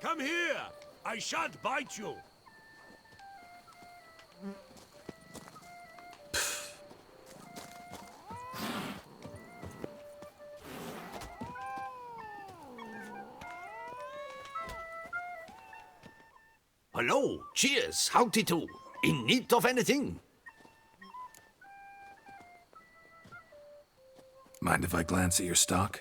Come here! I shan't bite you! Hello, cheers, howdy do. In need of anything? Mind if I glance at your stock?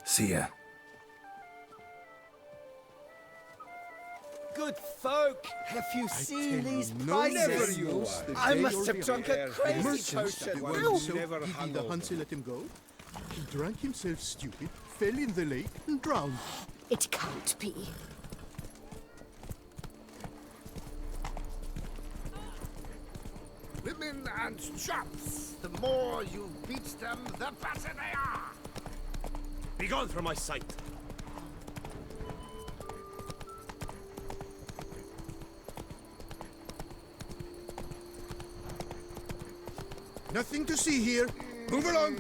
See ya. Good folk, have you seen these prices? Never you are. I must have drunk a crazy Merchants potion. were Ow! so Never giddy hung the over. Hanse let him go. He drank himself stupid, fell in the lake, and drowned. It can't be. Women and chaps! The more you beat them, the better they are! Begone from my sight! Nothing to see here. Move along.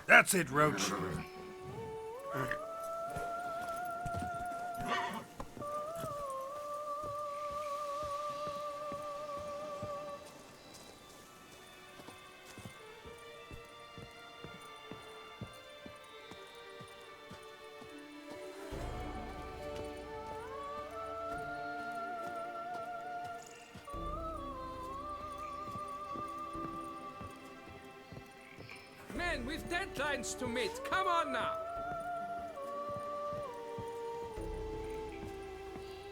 That's it, Roach. Men, we've deadlines to meet. Come on now.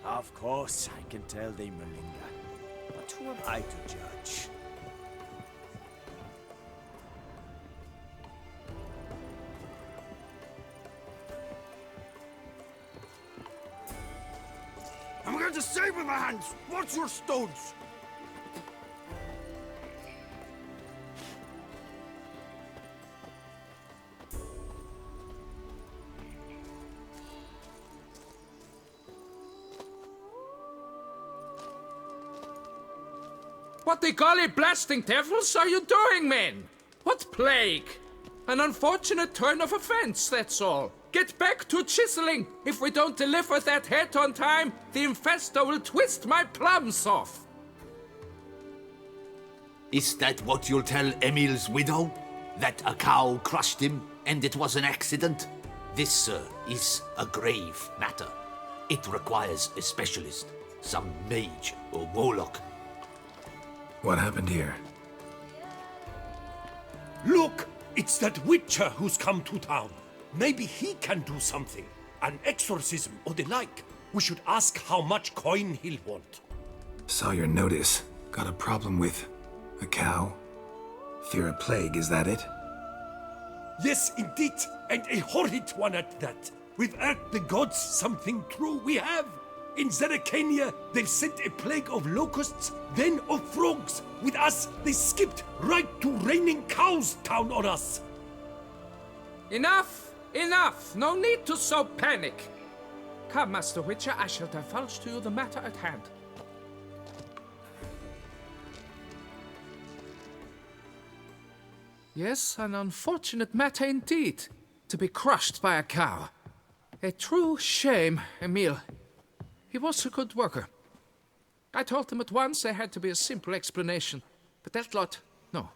Of course, I can tell they Melinda. But who am I to judge? I'm going to save with my hands! Watch your stones! What the golly blasting devils are you doing, men? What plague? An unfortunate turn of events, that's all. Get back to chiseling. If we don't deliver that head on time, the infestor will twist my plums off. Is that what you'll tell Emil's widow? That a cow crushed him and it was an accident? This, sir, is a grave matter. It requires a specialist, some mage or warlock. What happened here? Look! It's that witcher who's come to town. Maybe he can do something. An exorcism or the like. We should ask how much coin he'll want. Saw your notice. Got a problem with a cow? Fear a plague, is that it? Yes, indeed, and a horrid one at that. We've earned the gods something true, we have. In Zeracania, they've sent a plague of locusts, then of frogs. With us, they skipped right to raining cows down on us. Enough! Enough! No need to so panic. Come, Master Witcher, I shall divulge to you the matter at hand. Yes, an unfortunate matter indeed. To be crushed by a cow. A true shame, Emil. He was a good worker. I told him at once there had to be a simple explanation. But that lot, no.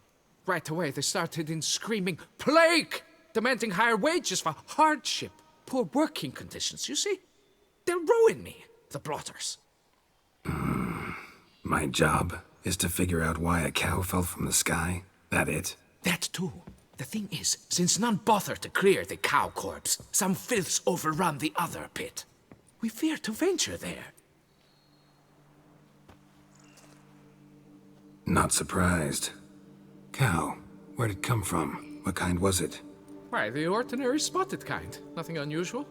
Right away they started in screaming, "Plague!" Demanding higher wages for hardship, poor working conditions, you see? They'll ruin me, the blotters. My job is to figure out why a cow fell from the sky. That it? That too. The thing is, since none bother to clear the cow corpse, some filths overrun the other pit. We fear to venture there. Not surprised. Cow, where'd it come from? What kind was it? Why, the ordinary spotted kind. Nothing unusual.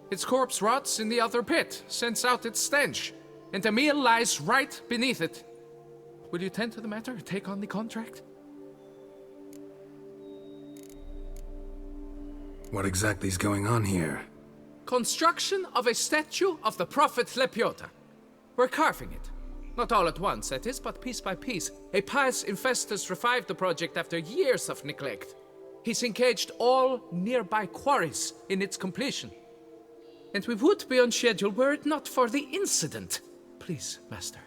Its corpse rots in the other pit, sends out its stench, and Emil lies right beneath it. Will you tend to the matter, take on the contract? What exactly is going on here? Construction of a statue of the prophet Lepiota. We're carving it. Not all at once, that is, but piece by piece. A pious infestus revived the project after years of neglect. He's engaged all nearby quarries in its completion. And we would be on schedule were it not for the incident. Please, Master,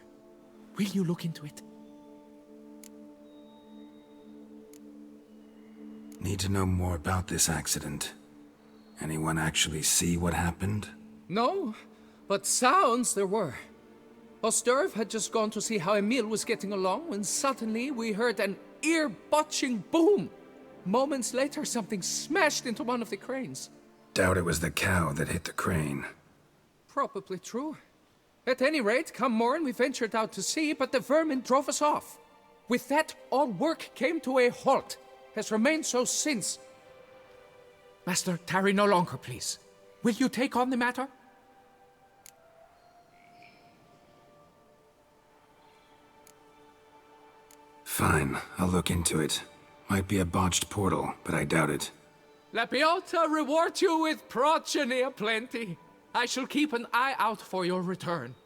will you look into it? Need to know more about this accident. Anyone actually see what happened? No, but sounds there were. Osterv had just gone to see how Emil was getting along when suddenly we heard an ear-botching boom. Moments later, something smashed into one of the cranes. Doubt it was the cow that hit the crane. Probably true. At any rate, come morn we ventured out to sea, but the vermin drove us off. With that, all work came to a halt. Has remained so since. Master, tarry no longer, please. Will you take on the matter? Fine, I'll look into it. Might be a botched portal, but I doubt it. Lepiota reward you with progeny aplenty. I shall keep an eye out for your return.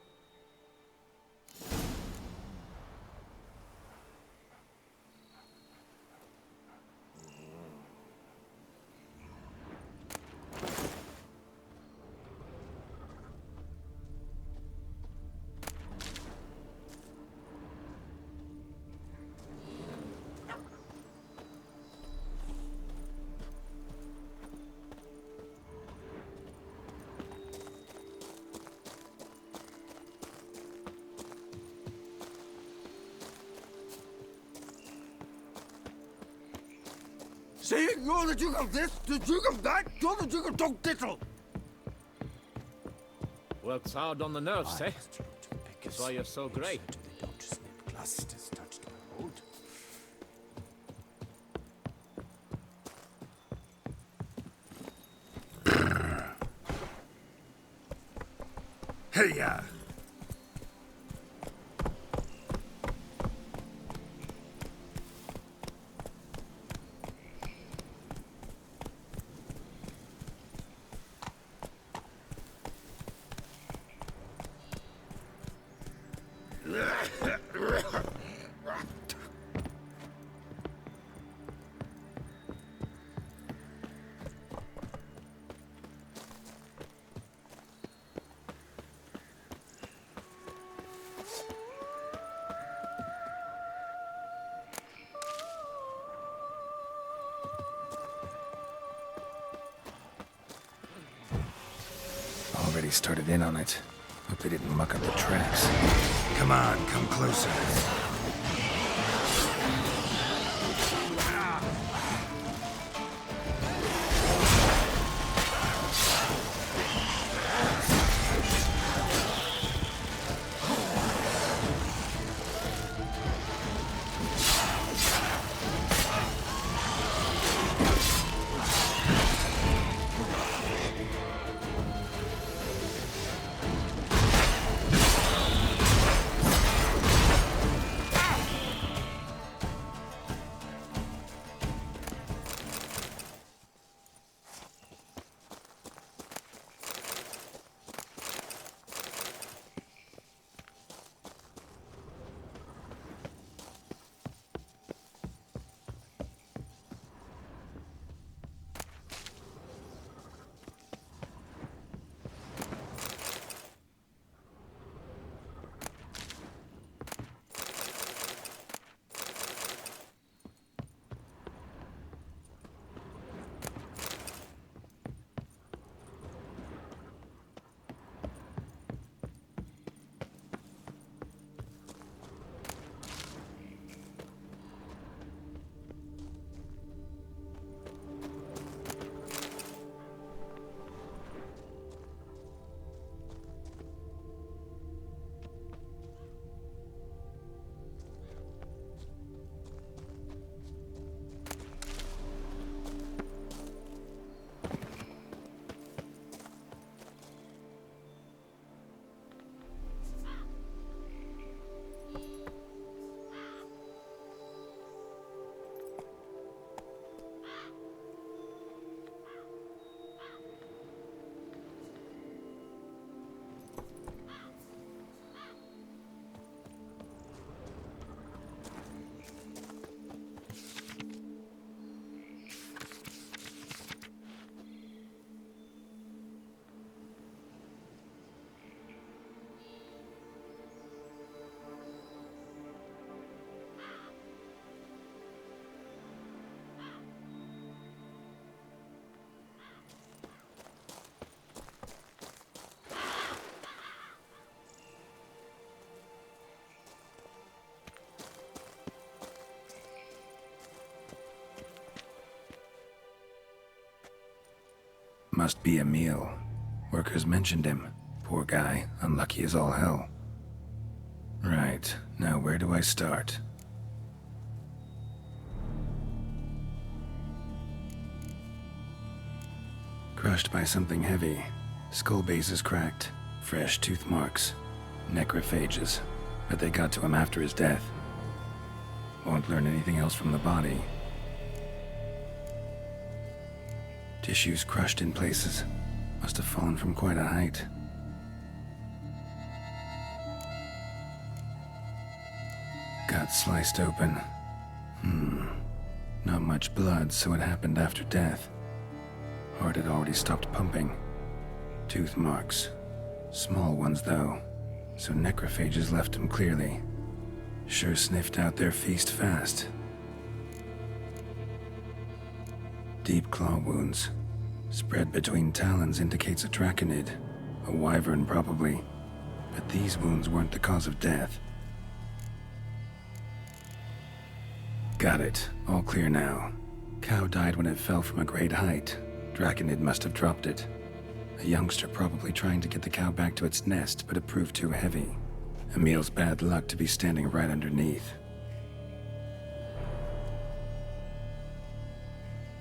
See, you're the Duke of this, the Duke of that, you're the Duke of Dog Diddle. Works hard on the nerves, eh? That's why you're so great. Hey-ya! already started in on it. Hope they didn't muck up the tracks. Come on, come closer. Must be Emil. Workers mentioned him. Poor guy, unlucky as all hell. Right, now where do I start? Crushed by something heavy. Skull base is cracked. Fresh tooth marks. Necrophages. But they got to him after his death. Won't learn anything else from the body. Tissues crushed in places. Must have fallen from quite a height. Gut sliced open. Not much blood, so it happened after death. Heart had already stopped pumping. Tooth marks. Small ones, though. So necrophages left him clearly. Sure sniffed out their feast fast. Deep claw wounds. Spread between talons indicates a draconid. A wyvern, probably. But these wounds weren't the cause of death. Got it. All clear now. Cow died when it fell from a great height. Draconid must have dropped it. A youngster probably trying to get the cow back to its nest, but it proved too heavy. Emil's bad luck to be standing right underneath.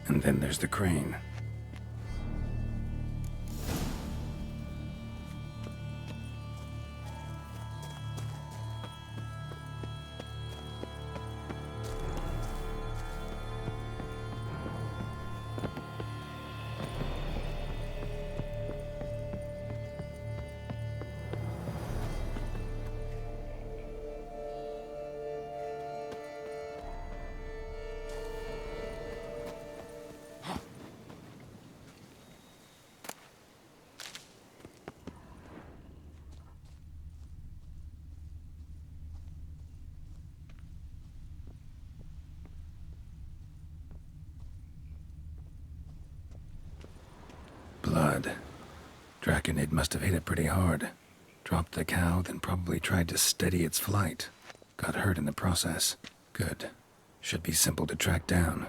And then there's the crane. Blood. Draconid must have hit it pretty hard. Dropped the cow, then probably tried to steady its flight. Got hurt in the process. Good. Should be simple to track down.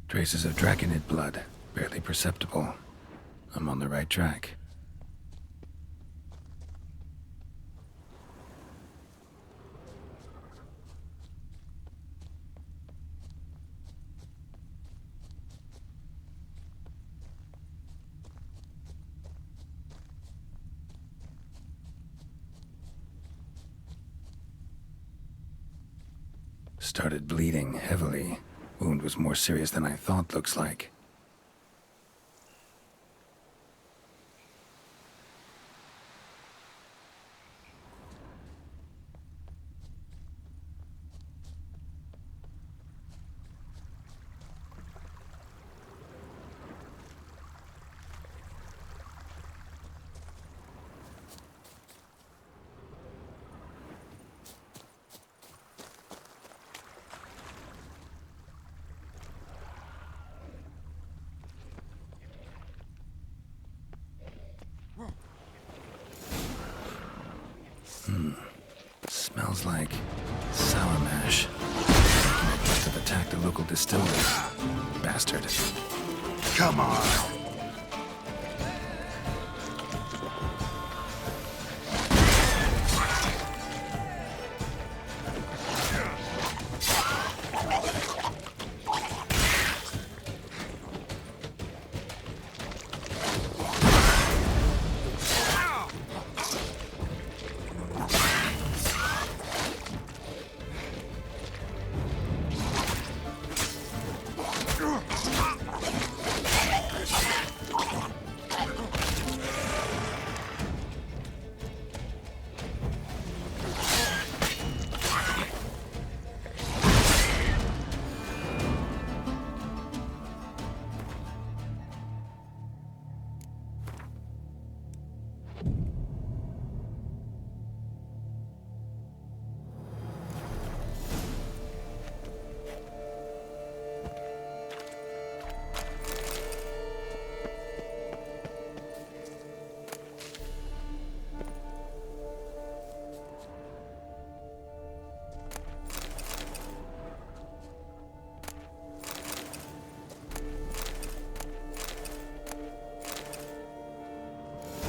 Traces of Draconid blood, barely perceptible. I'm on the right track. Started bleeding heavily. Wound was more serious than I thought, looks like. Smells like sour mash. It must have attacked a local distillery. Bastard. Come on.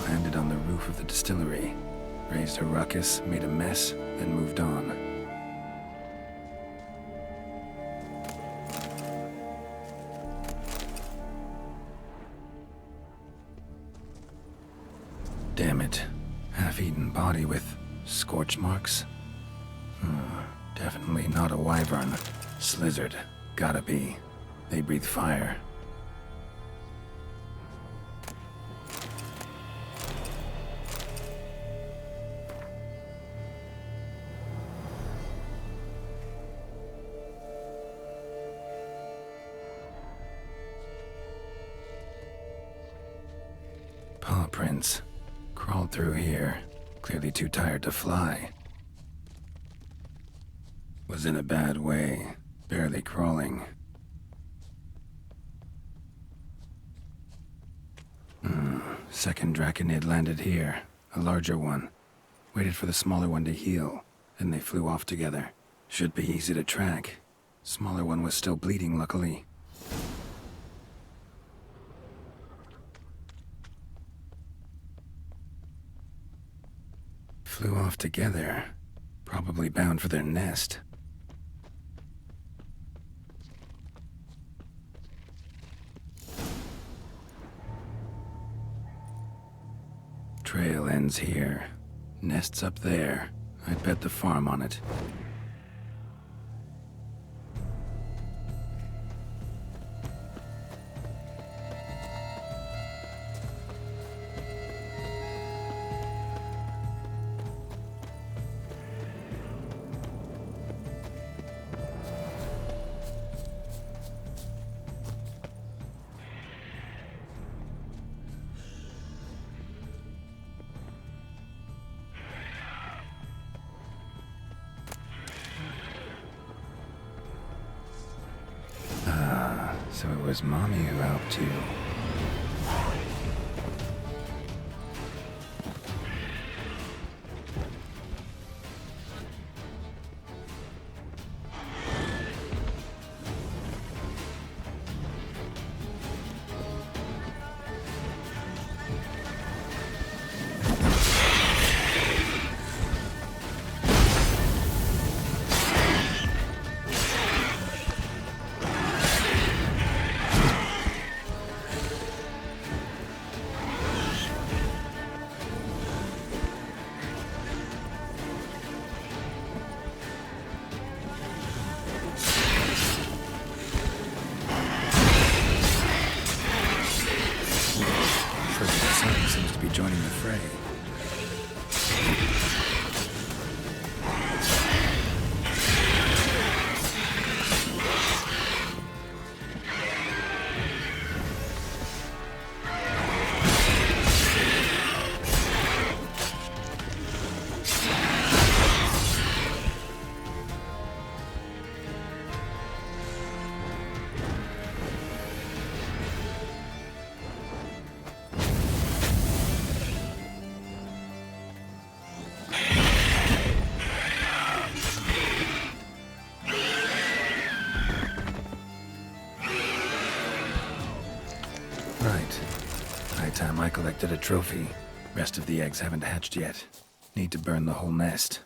Landed on the roof of the distillery. Raised a ruckus, made a mess, then moved on. Damn it. Half-eaten body with scorch marks? Definitely not a wyvern. Slizzard. Gotta be. They breathe fire. Paw prints. Crawled through here. Clearly too tired to fly. Was in a bad way. Barely crawling. Second Draconid landed here. A larger one. Waited for the smaller one to heal. Then they flew off together. Should be easy to track. Smaller one was still bleeding, luckily. Flew off together. Probably bound for their nest. Trail ends here. Nest's up there. I'd bet the farm on it. So it was Mommy who helped you. First son seems to be joining the fray. Right. High time I collected a trophy. Rest of the eggs haven't hatched yet. Need to burn the whole nest.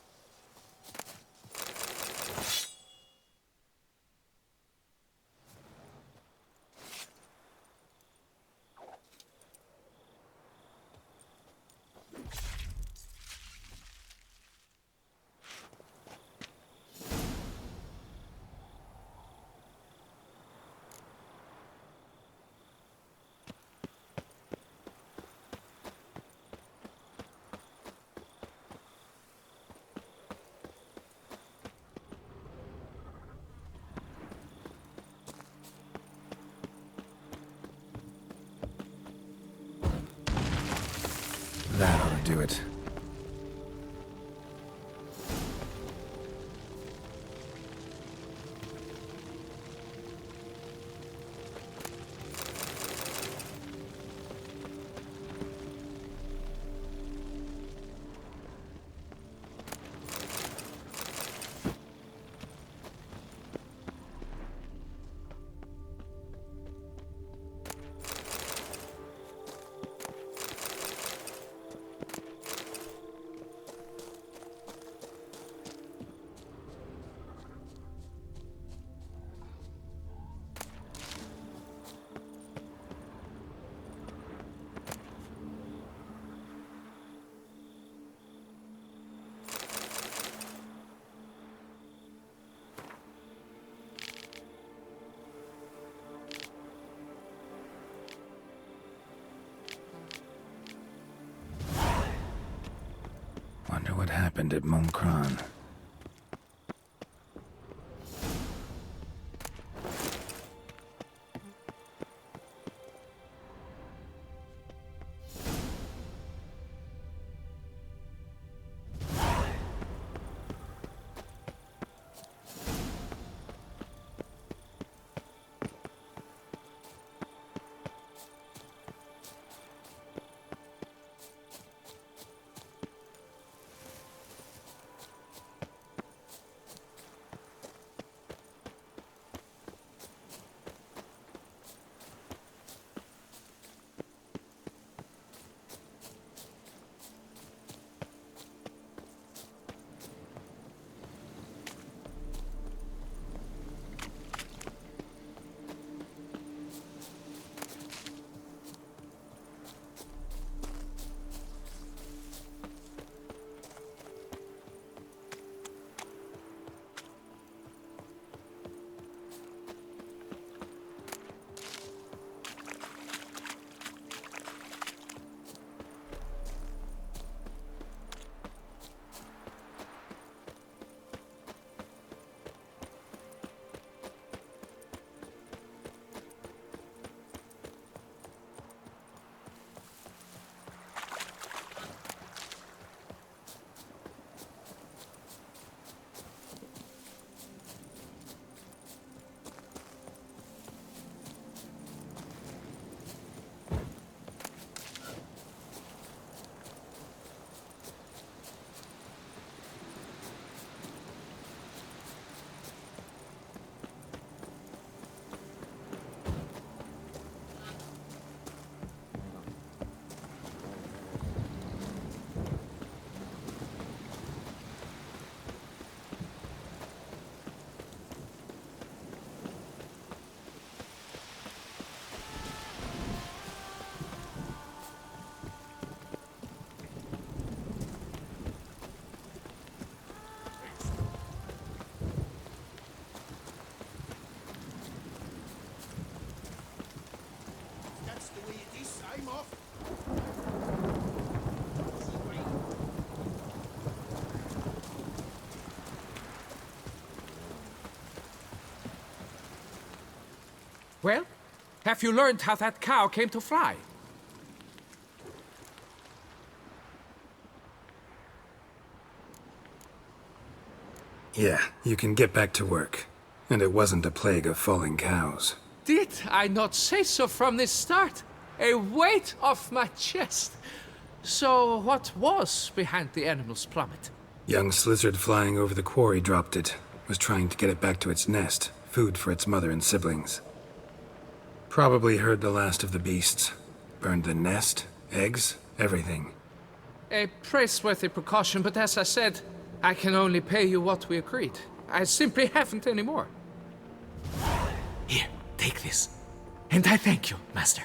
That ought to do it. Wonder what happened at Monkron. That's the way it is. I'm off. Well, have you learned how that cow came to fly? Yeah, you can get back to work. And it wasn't a plague of falling cows. Did I not say so from the start? A weight off my chest. So what was behind the animal's plummet? Young lizard flying over the quarry dropped it. Was trying to get it back to its nest. Food for its mother and siblings. Probably heard the last of the beasts. Burned the nest, eggs, everything. A praiseworthy precaution, but as I said, I can only pay you what we agreed. I simply haven't any more. Here, take this. And I thank you, Master.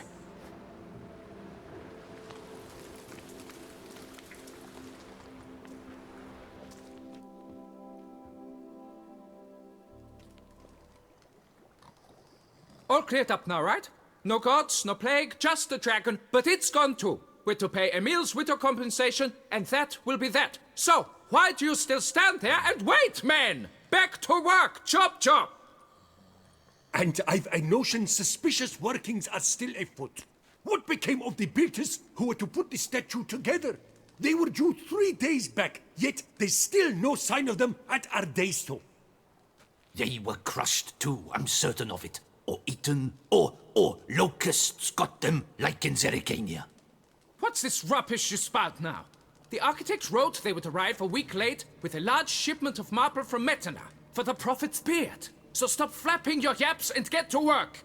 All cleared up now, right? No gods, no plague, just the dragon, but it's gone too. We're to pay Emil's widow compensation, and that will be that. So, why do you still stand there and wait, men? Back to work! Chop, chop! And I've a notion suspicious workings are still afoot. What became of the builders who were to put the statue together? They were due 3 days back, yet there's still no sign of them at our daystone. They were crushed too, I'm certain of it. Or eaten, or locusts got them, like in Zerikania. What's this rubbish you spout now? The architect wrote they would arrive a week late with a large shipment of marble from Metana for the prophet's beard. So stop flapping your yaps and get to work!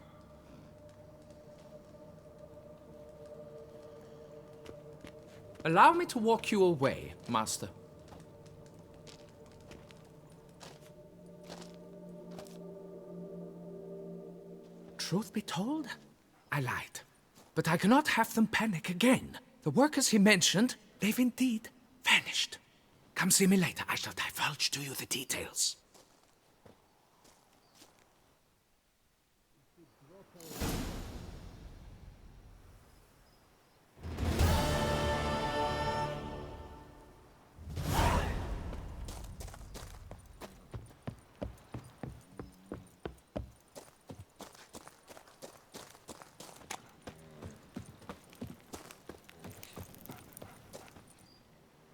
Allow me to walk you away, Master. Truth be told, I lied. But I cannot have them panic again. The workers he mentioned, they've indeed vanished. Come see me later. I shall divulge to you the details.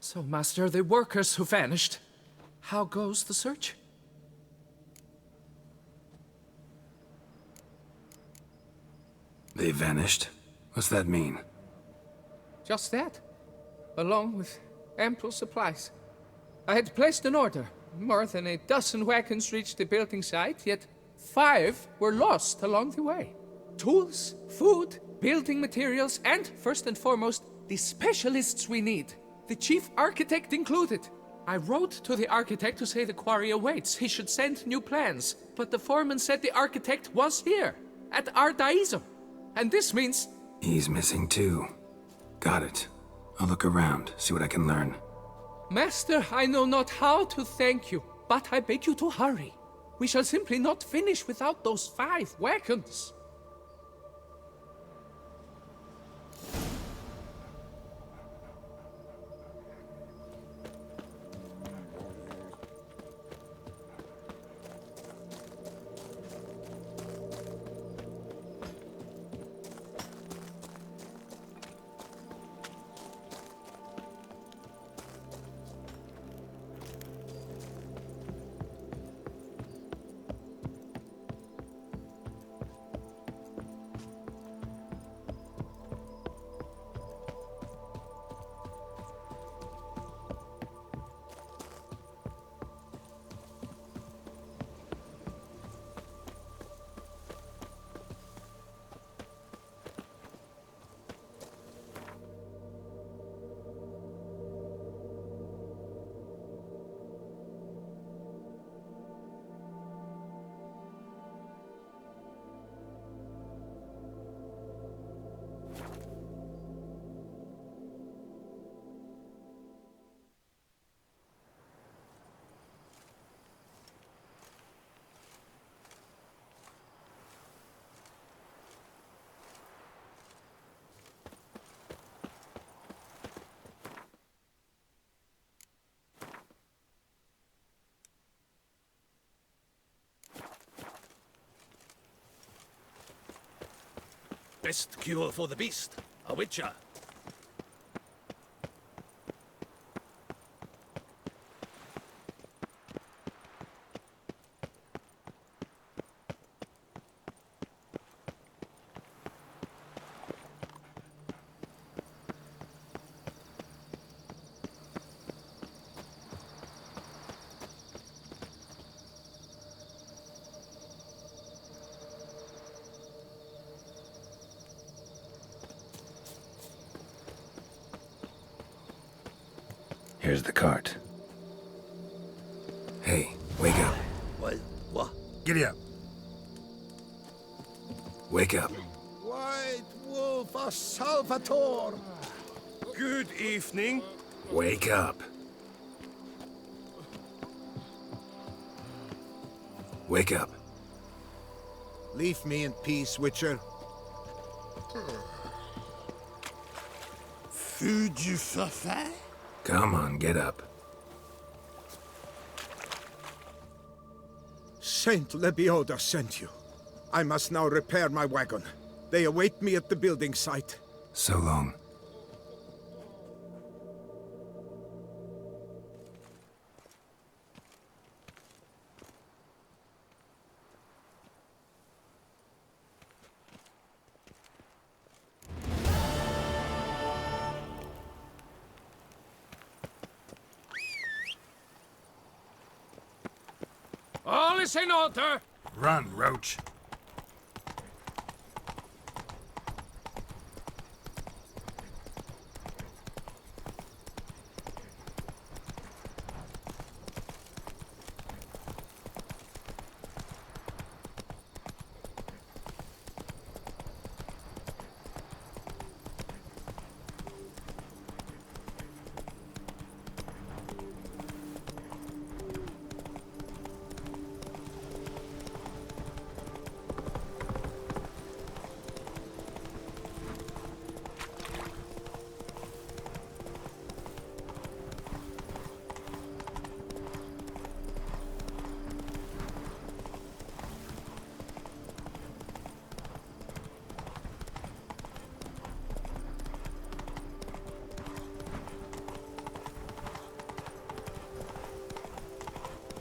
So, Master, the workers who vanished, how goes the search? They vanished? What's that mean? Just that, along with ample supplies. I had placed an order. More than a dozen wagons reached the building site, yet 5 were lost along the way. Tools, food, building materials, and, first and foremost, the specialists we need. The chief architect included. I wrote to the architect to say the quarry awaits. He should send new plans. But the foreman said the architect was here, at Ardaizo. And this means... He's missing too. Got it. I'll look around, see what I can learn. Master, I know not how to thank you, but I beg you to hurry. We shall simply not finish without those 5 wagons. best cure for the beast. A witcher. Here's the cart. Hey, wake up. What? Giddy up. Wake up. White Wolf of Salvatore! Good evening. Wake up. Wake up. Leave me in peace, Witcher. Feu du Fafin? Come on, get up. Saint Lebioda sent you. I must now repair my wagon. They await me at the building site. So long. All is in order. Run, Roach.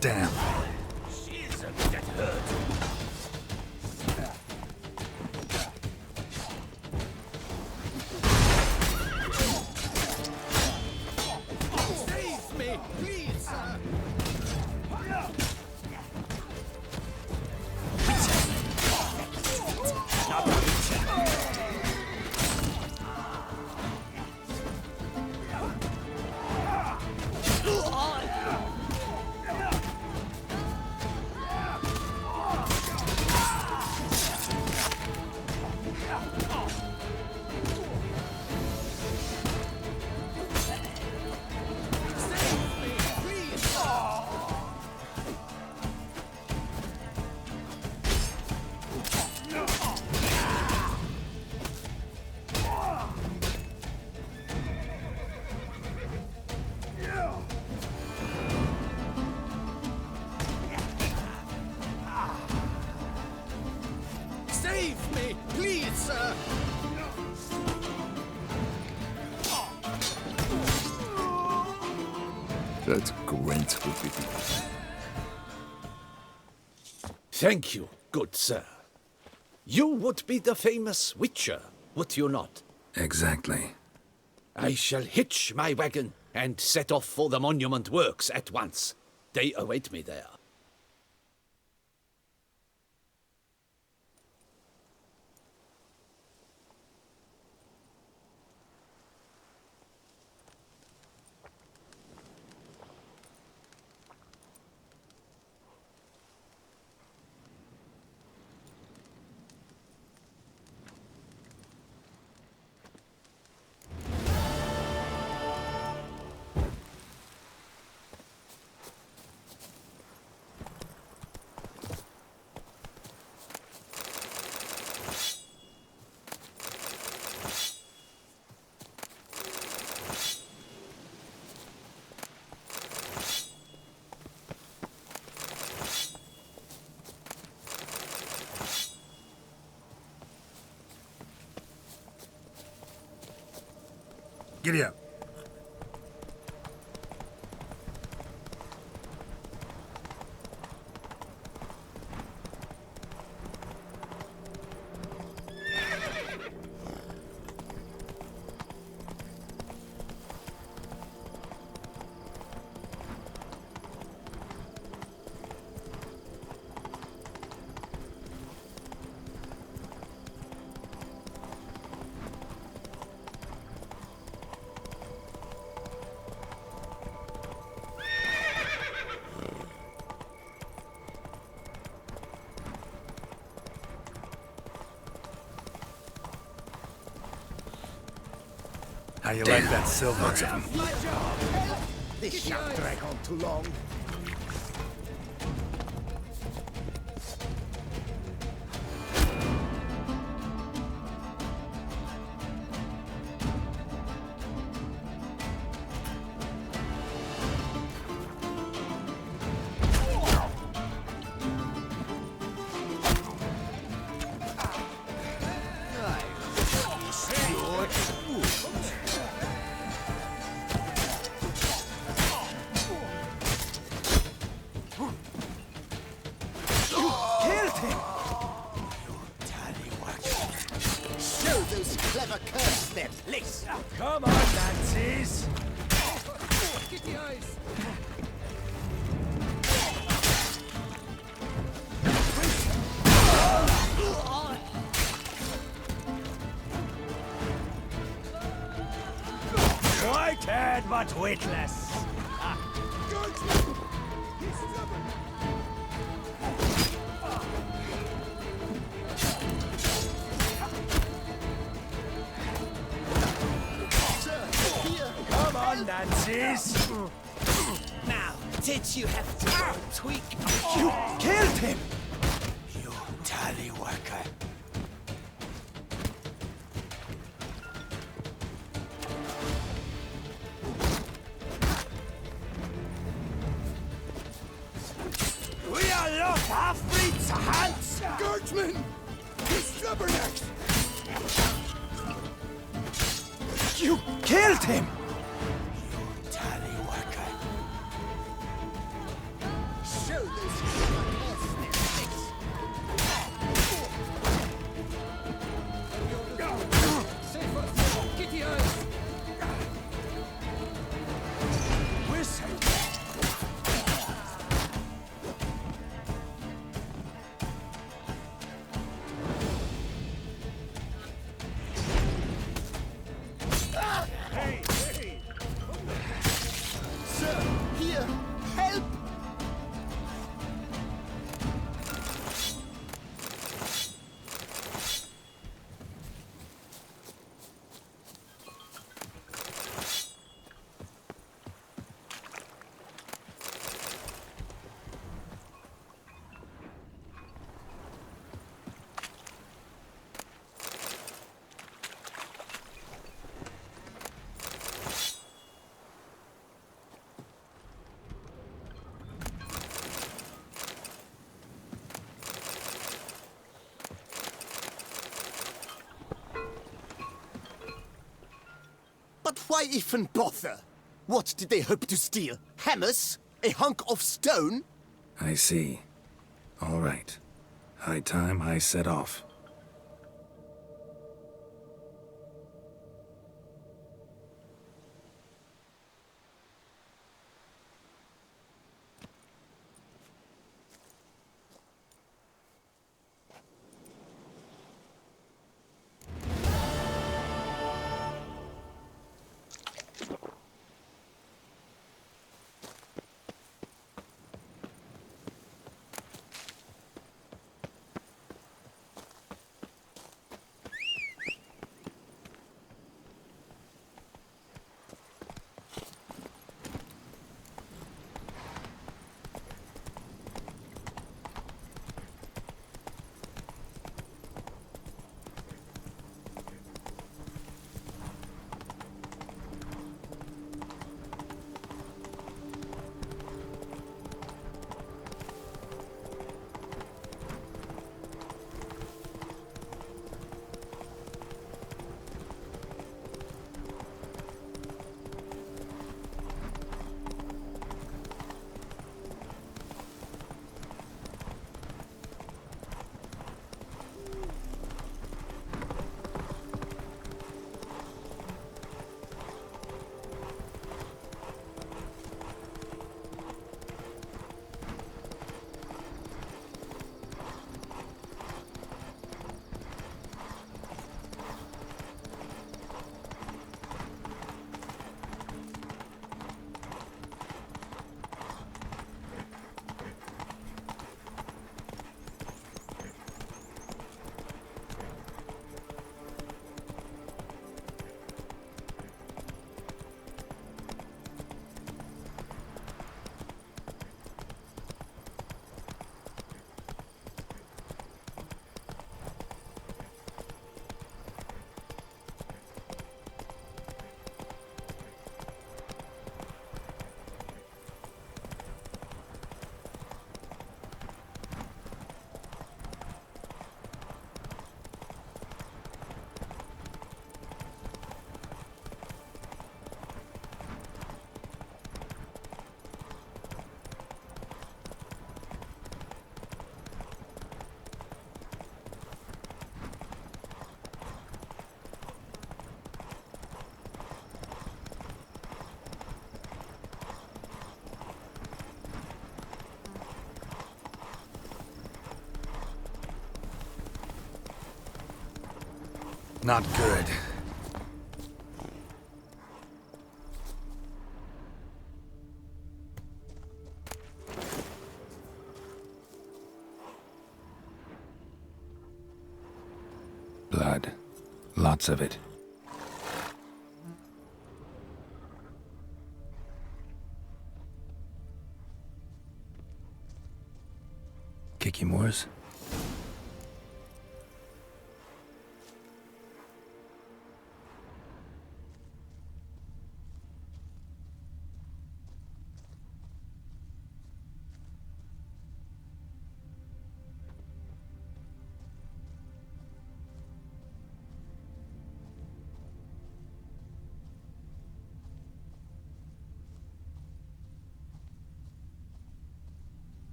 Damn. Jeez, that hurt. Save me, please! Save me, please, sir! That's great, Whippy. Thank you, good sir. You would be the famous Witcher, would you not? Exactly. I shall hitch my wagon and set off for the monument works at once. They await me there. Giddy up. How you like that silver? This shan't drag on too long. Show those clever curse then, Liz. Come on, Nazis! Get the eyes! White-haired but witless. Come on, Nazis! Now, did you have to tweak? You killed him! You tally worker. We are not half-breeds, Hans! Guardsmen! He's stubbornnecks! You killed him! You tally worker. Show those clever curse then, Liz. Get the eyes! We're safe. Sir, here, help! But why even bother? What did they hope to steal? Hammers? A hunk of stone? I see. All right. High time I set off. not good. Blood. Lots of it. Kikimores?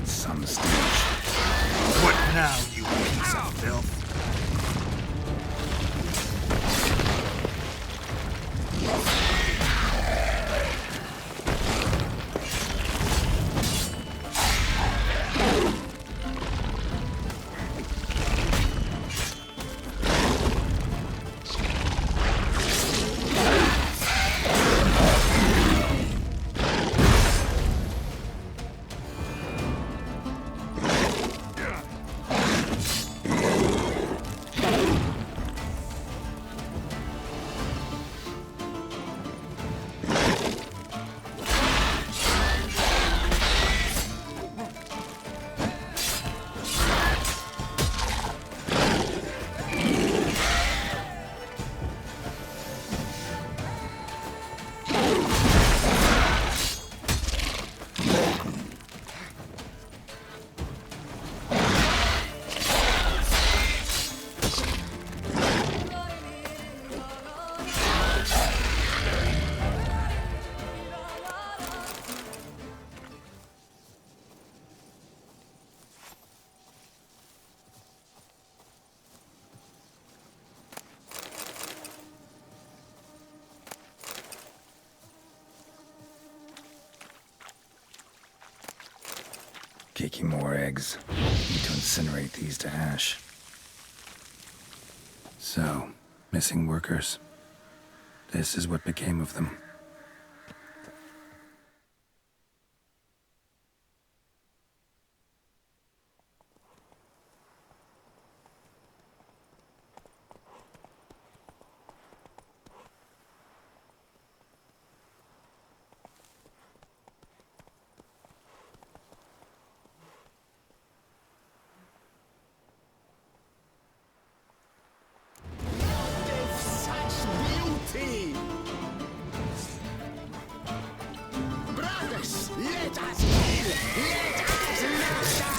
Some stench. What now, you piece of filth? Kikimore eggs. Need to incinerate these to ash. So, missing workers. This is what became of them. Brothers, let us kill! Let us murder!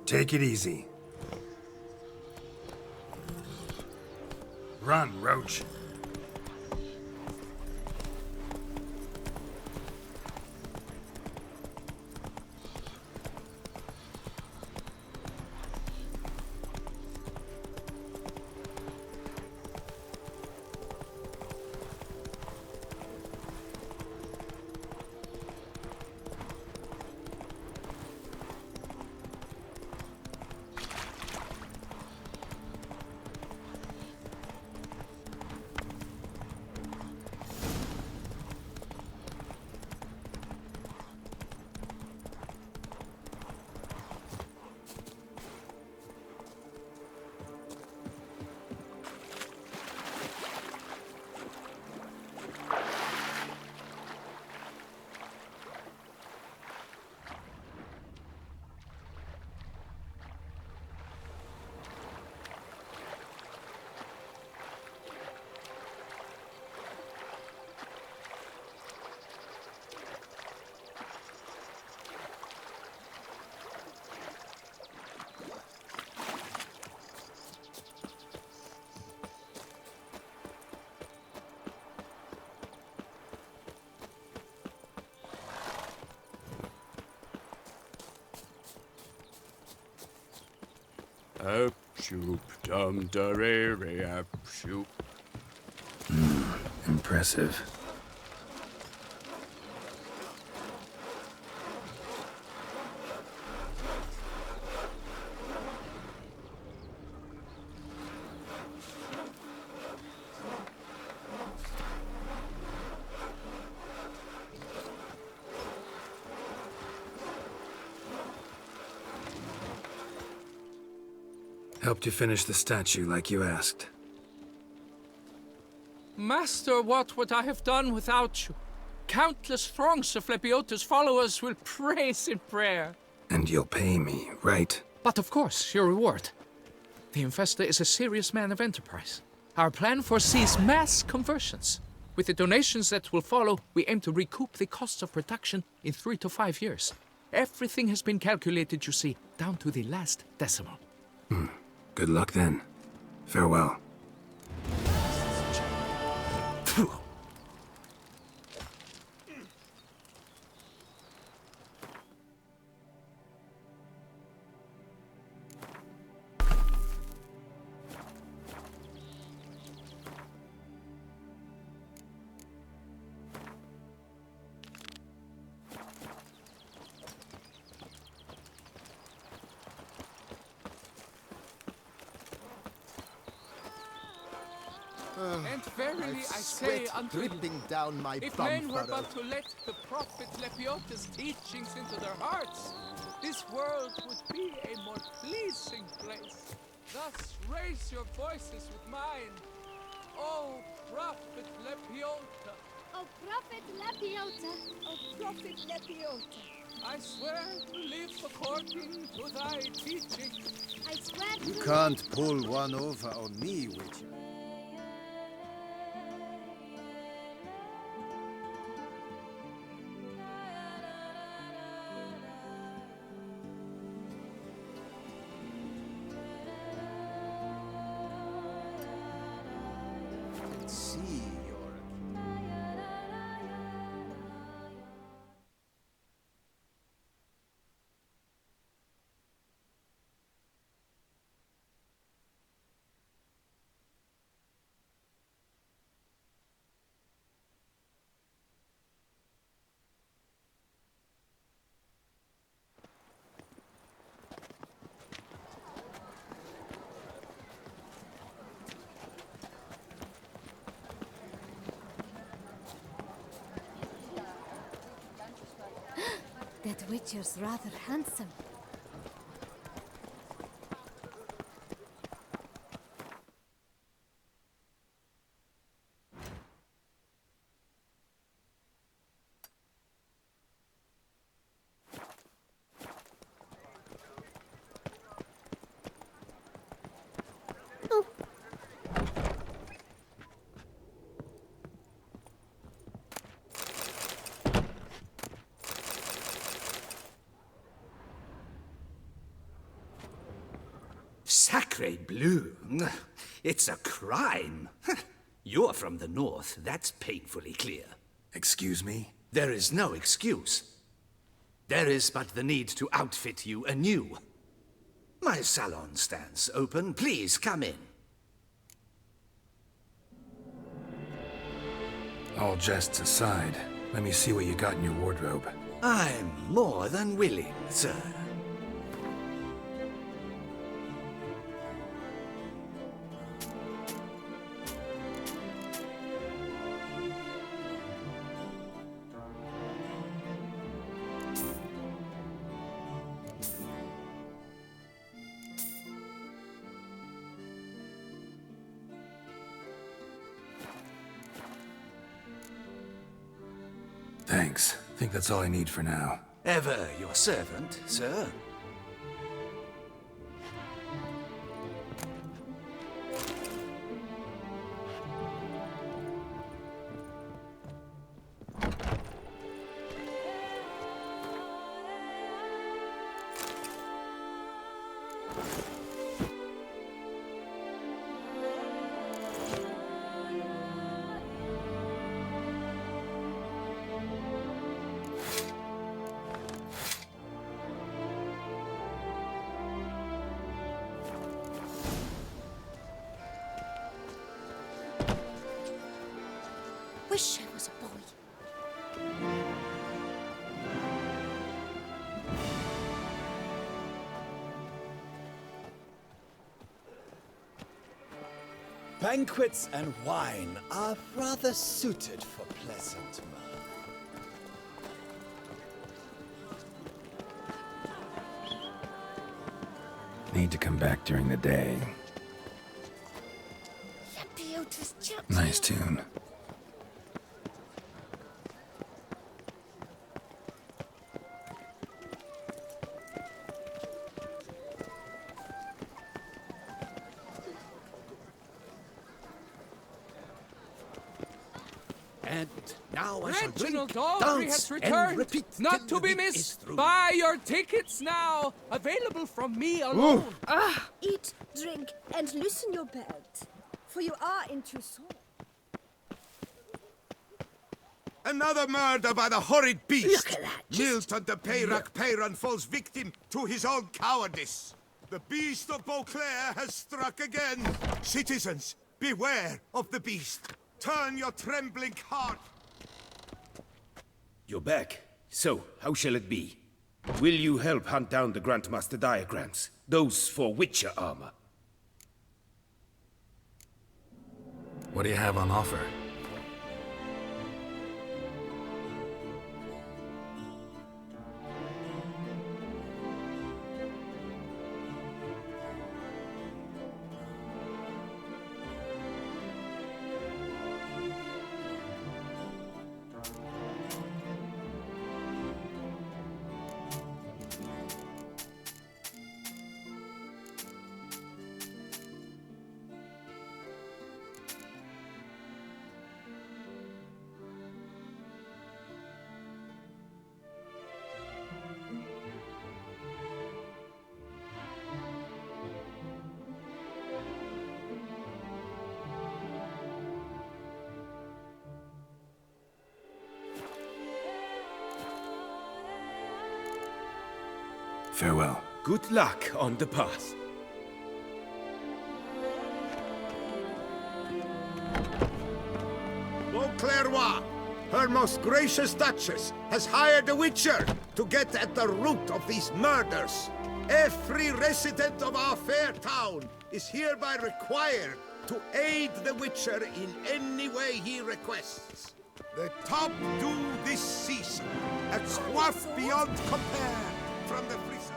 Take it easy. Run, Roach. Up shoop dum darere up shoop. Impressive. Helped you finish the statue like you asked. Master, what would I have done without you? Countless throngs of Lepiota's followers will praise in prayer. And you'll pay me, right? But of course, your reward. The Infesta is a serious man of enterprise. Our plan foresees mass conversions. With the donations that will follow, we aim to recoup the costs of production in 3 to 5 years. Everything has been calculated, you see, down to the last decimal. Good luck then. Farewell. And verily I say Sweat unto you, dripping down my if bum men were furrow. but to let the prophet Lepiota's teachings into their hearts, this world would be a more pleasing place. Thus raise your voices with mine. O prophet Lepiota, O Prophet Lepiota! O Prophet Lepiota! I swear to live according to thy teaching. I swear You to can't pull one over on me, Witcher. Let's see your... That Witcher's rather handsome. Sacre bleu! It's a crime. You're from the north, that's painfully clear. Excuse me? There is no excuse. There is but the need to outfit you anew. My salon stands open. Please come in. All jests aside, let me see what you got in your wardrobe. I'm more than willing, sir. Thanks. Think that's all I need for now. Ever your servant, sir. Banquets and wine are rather suited for pleasant mirth. Need to come back during the day. Nice tune. And now I shall drink, Reginald Audrey dance, has and returned, repeat not till to be the week is missed. through. Buy your tickets now, available from me alone. Eat, drink, and loosen your belt, for you are in Toussaint. Another murder by the horrid beast! Look at that, Milton de Peyrac-Peyran falls victim to his own cowardice. The beast of Beauclair has struck again. Citizens, beware of the beast. Turn your trembling heart. You're back. So, how shall it be? Will you help hunt down the Grandmaster diagrams? Those for Witcher armor? What do you have on offer? Farewell. Good luck on the path. Beauclair, her most gracious Duchess, has hired a Witcher to get at the root of these murders. Every resident of our fair town is hereby required to aid the Witcher in any way he requests. The top do this season, a quaff beyond compare from the Frisa.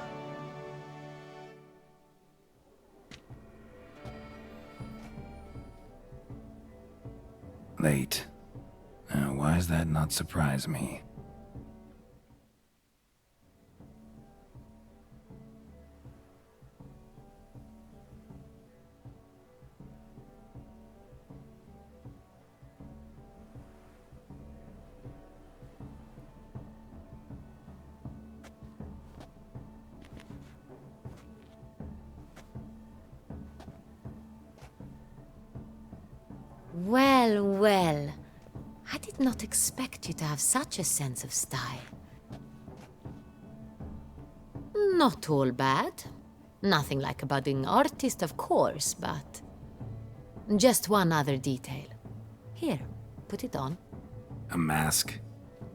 Late. Now, why does that not surprise me? Well, well. I did not expect you to have such a sense of style. Not all bad. Nothing like a budding artist, of course, but... just one other detail. Here, put it on. A mask?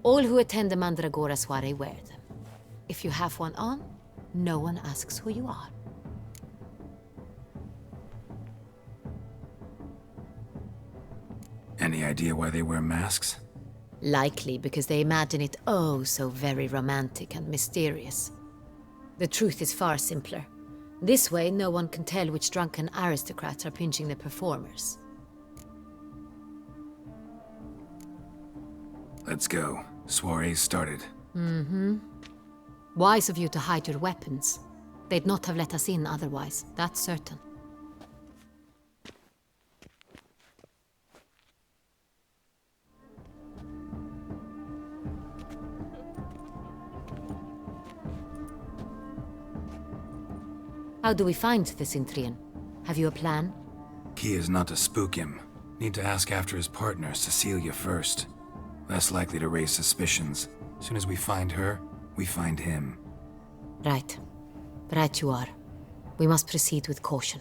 All who attend the Mandragora soiree wear them. If you have one on, no one asks who you are. Any idea why they wear masks? Likely because they imagine it oh so very romantic and mysterious. The truth is far simpler. This way, no one can tell which drunken aristocrats are pinching the performers. Let's go. Soiree's started. Mm-hmm. Wise of you to hide your weapons. They'd not have let us in otherwise, that's certain. How do we find the Cintrian? Have you a plan? Key is not to spook him. Need to ask after his partner, Cecilia, first. Less likely to raise suspicions. Soon as we find her, we find him. Right. Right you are. We must proceed with caution.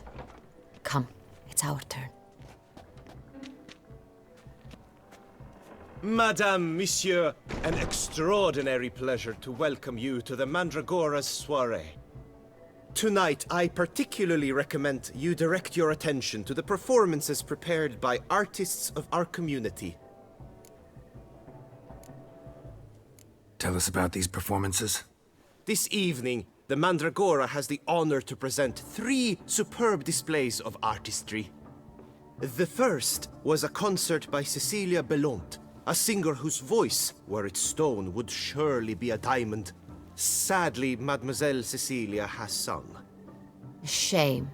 Come, it's our turn. Madame, Monsieur, an extraordinary pleasure to welcome you to the Mandragora's soiree. Tonight, I particularly recommend you direct your attention to the performances prepared by artists of our community. Tell us about these performances. This evening, the Mandragora has the honor to present 3 superb displays of artistry. The first was a concert by Cecilia Belont, a singer whose voice, were it stone, would surely be a diamond. Sadly, Mademoiselle Cecilia has sung. Shame.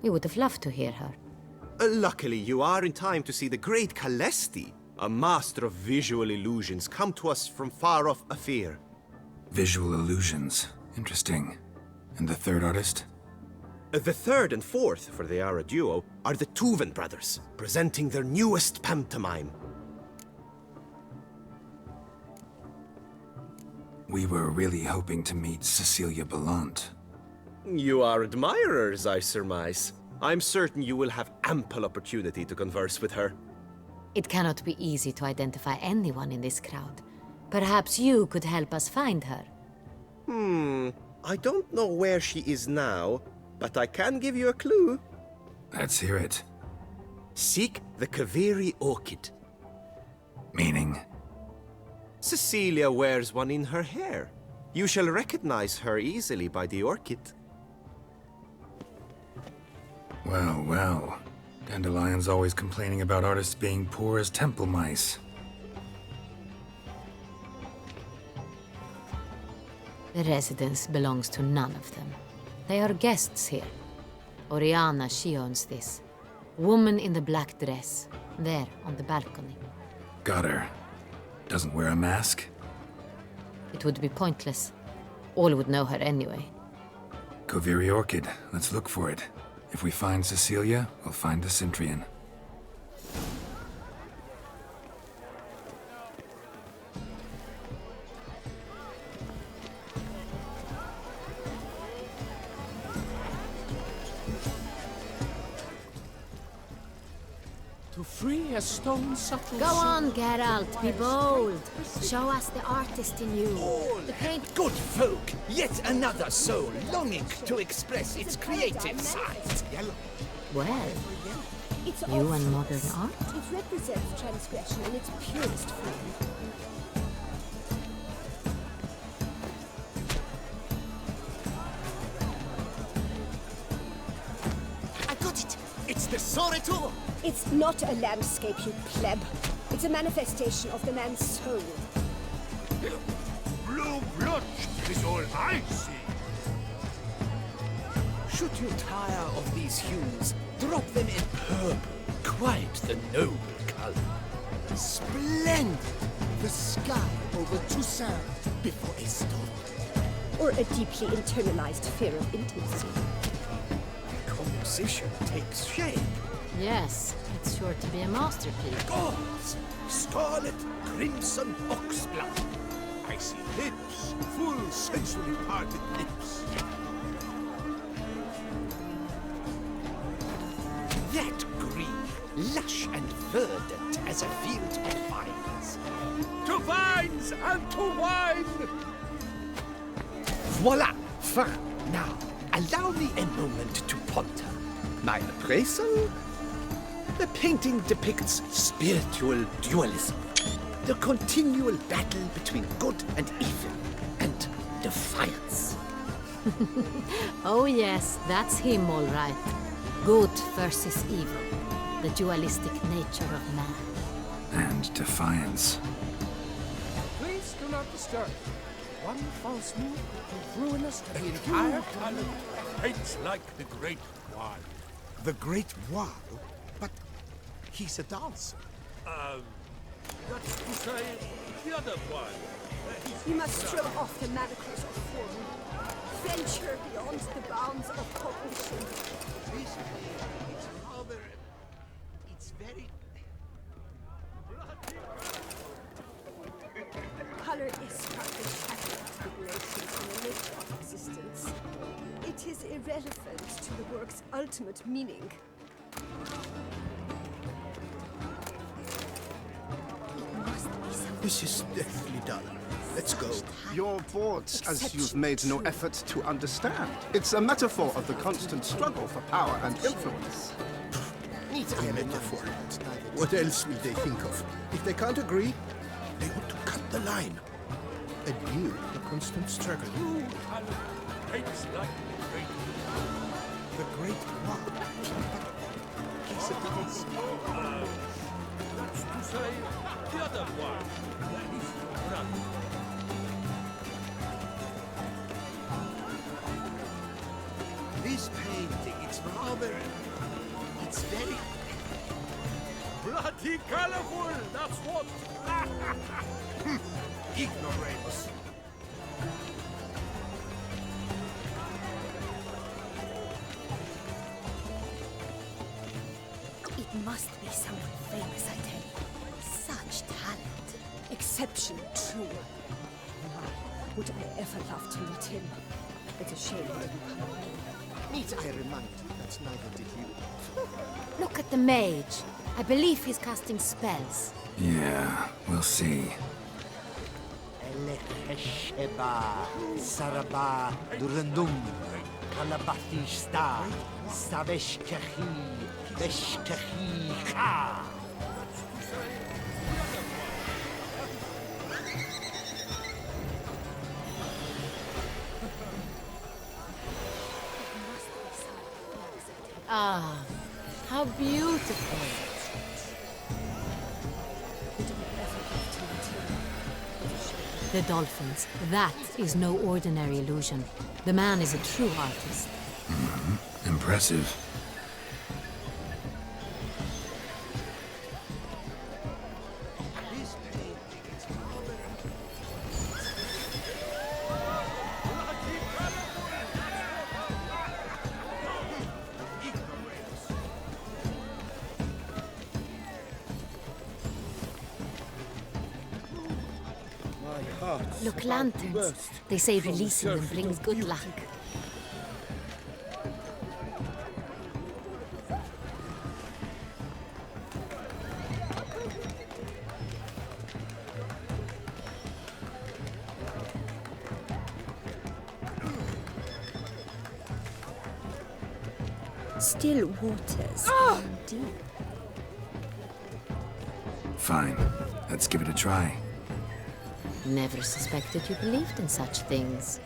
We would have loved to hear her. Luckily, you are in time to see the great Calesti, a master of visual illusions, come to us from far off Afir. Visual illusions. Interesting. And the third artist? The third and fourth, for they are a duo, are the Tuven brothers, presenting their newest pantomime. We were really hoping to meet Cecilia Belont. You are admirers, I surmise. I'm certain you will have ample opportunity to converse with her. It cannot be easy to identify anyone in this crowd. Perhaps you could help us find her. I don't know where she is now, but I can give you a clue. Let's hear it. Seek the Kaveri orchid. Meaning? Cecilia wears one in her hair. You shall recognize her easily by the orchid. Well, well. Dandelion's always complaining about artists being poor as temple mice. The residence belongs to none of them. They are guests here. Oriana, she owns this. Woman in the black dress. There, on the balcony. Got her. Doesn't wear a mask? It would be pointless. All would know her anyway. Kaveri orchid. Let's look for it. If we find Cecilia, we'll find the Cintrian. To free a stone subtle Go on, Geralt, be bold. Show us the artist in you. The paint... Good folk, yet another soul longing to express its creative side. Well, It's you and obvious. modern art? It represents transgression in its purest form. I got it! It's the Soreto! It's not a landscape, you pleb. It's a manifestation of the man's soul. Blue blood is all I see. Should you tire of these hues, drop them in purple. Quite the noble color. Splendid! The sky over Toussaint before a storm. Or a deeply internalized fear of intimacy. The composition takes shape. Yes, it's sure to be a masterpiece. Gauze, scarlet, crimson oxblood. I see lips, full sensually parted lips. That green, lush and verdant as a field of vines. To vines and to wine! Voila! Fin! Now, allow me a moment to ponder. My appraisal? The painting depicts spiritual dualism. The continual battle between good and evil, and defiance. Oh yes, that's him all right. Good versus evil. The dualistic nature of man. And defiance. Please do not disturb. One false move could ruin us to the entire Talent paints like the Great Wall. The Great Wall? But he's a dancer. That's to say, the other one. You must throw off the manacles of form. Venture beyond the bounds of cognition. It's rather... It's very... Color is but the shadow of figurations in the nature of existence. It is irrelevant to the work's ultimate meaning. This is deftly done. Let's go. You're bored, as you've made no effort to understand. It's a metaphor of the constant struggle for power and influence. Needs a metaphor. What else will they think of? If they can't agree, they ought to cut the line. Adieu, the constant struggle. The great what? That's to say, the other one. That is right. This painting, it's rather... It's very... Bloody colorful, that's what. ignorance. It must be someone famous, I tell you. Such talent. Exception, too. My, would I ever love to meet him? It's a shame he didn't come home. Need I remind you that neither did you? Look at the mage. I believe he's casting spells. Yeah, we'll see. Elekesheba, Saraba, Durandum, Kalabathista, Saveshkehi, Veshkehi Ka. Ah, how beautiful. The dolphins. That is no ordinary illusion. The man is a true artist. Impressive. Look, lanterns. They say releasing them brings good luck. Still waters. Deep. Fine. Let's give it a try. Never suspected you believed in such things.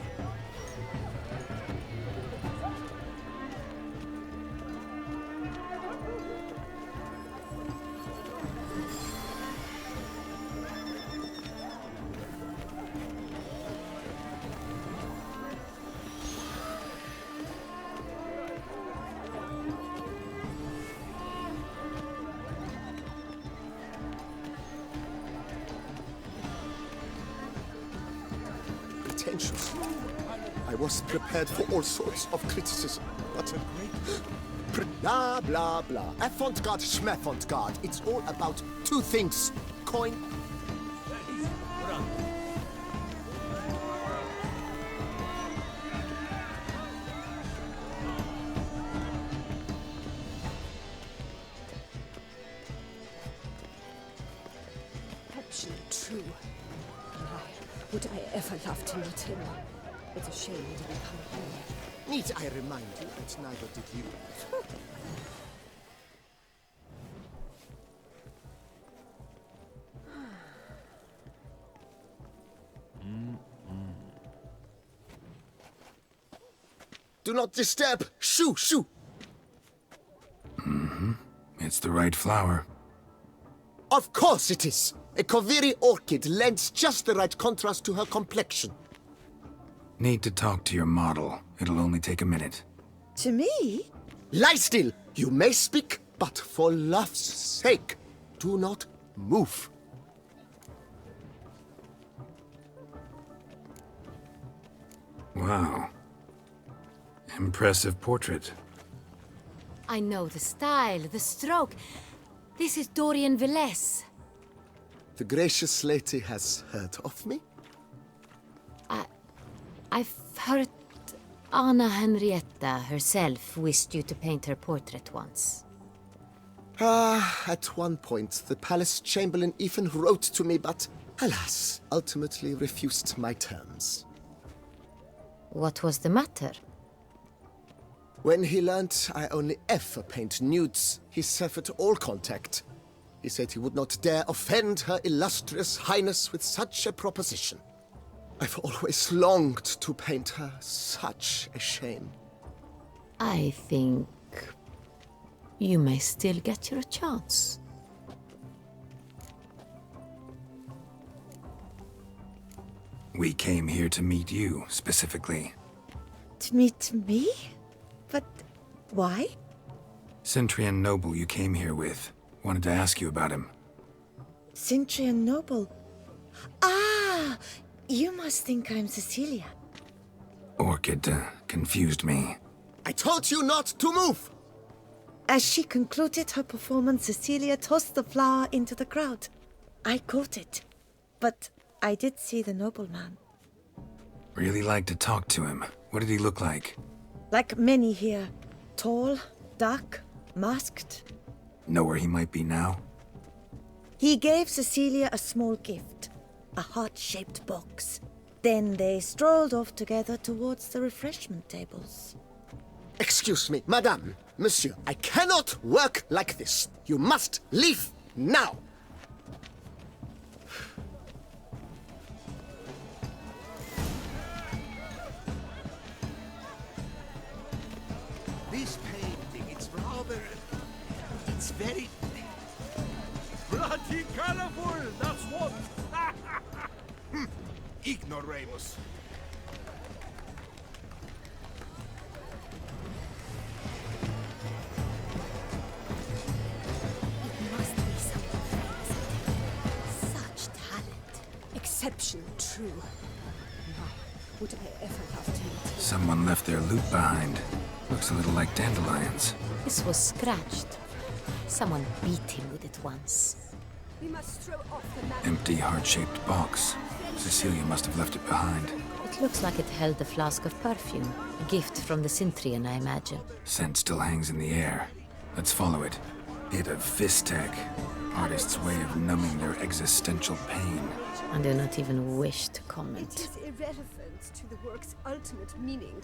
Pretentious. I was prepared for all sorts of criticism, but blah, blah, blah. Avant-garde, schmavant-garde. It's all about two things. Coin. Exception, too. Would I ever love to meet him? It's a shame he didn't come home. Need I remind you that neither did you? Do not disturb! Shoo! Shoo! It's the right flower. Of course it is! A Koviri orchid lends just the right contrast to her complexion. Need to talk to your model. It'll only take a minute. To me? Lie still! You may speak, but for love's sake, do not move. Wow. Impressive portrait. I know the style, the stroke. This is Dorian Velez. The gracious lady has heard of me? I've heard Anna Henrietta herself wished you to paint her portrait once. At one point, the palace chamberlain even wrote to me, but alas, ultimately refused my terms. What was the matter? When he learnt I only ever paint nudes, he severed all contact. He said he would not dare offend Her Illustrious Highness with such a proposition. I've always longed to paint her. Such a shame. I think you may still get your chance. We came here to meet you, specifically. To meet me? But why? Cintrian noble you came here with. Wanted to ask you about him. Cintra noble. Ah! You must think I'm Cecilia. Orchid confused me. I told you not to move! As she concluded her performance, Cecilia tossed the flower into the crowd. I caught it, but I did see the nobleman. Really like to talk to him. What did he look like? Like many here. Tall, dark, masked. Know where he might be now? He gave Cecilia a small gift, a heart-shaped box. Then they strolled off together towards the refreshment tables. Excuse me, madame, monsieur, I cannot work like this. You must leave now. This painting, it's rather... It's very... Bloody colorful, that's what! Ignoramus. Such talent. Exceptional, true. My, would I ever love to meet him? Someone left their loot behind. Looks a little like dandelions. This was scratched. Someone beat him with it once. We must throw off the map. Empty, heart-shaped box. Cecilia must have left it behind. It looks like it held a flask of perfume. A gift from the Cintrian, I imagine. Scent still hangs in the air. Let's follow it. Bit of Vistec. Artist's way of numbing their existential pain. I do not even wish to It comment. is irrelevant to the work's ultimate meaning.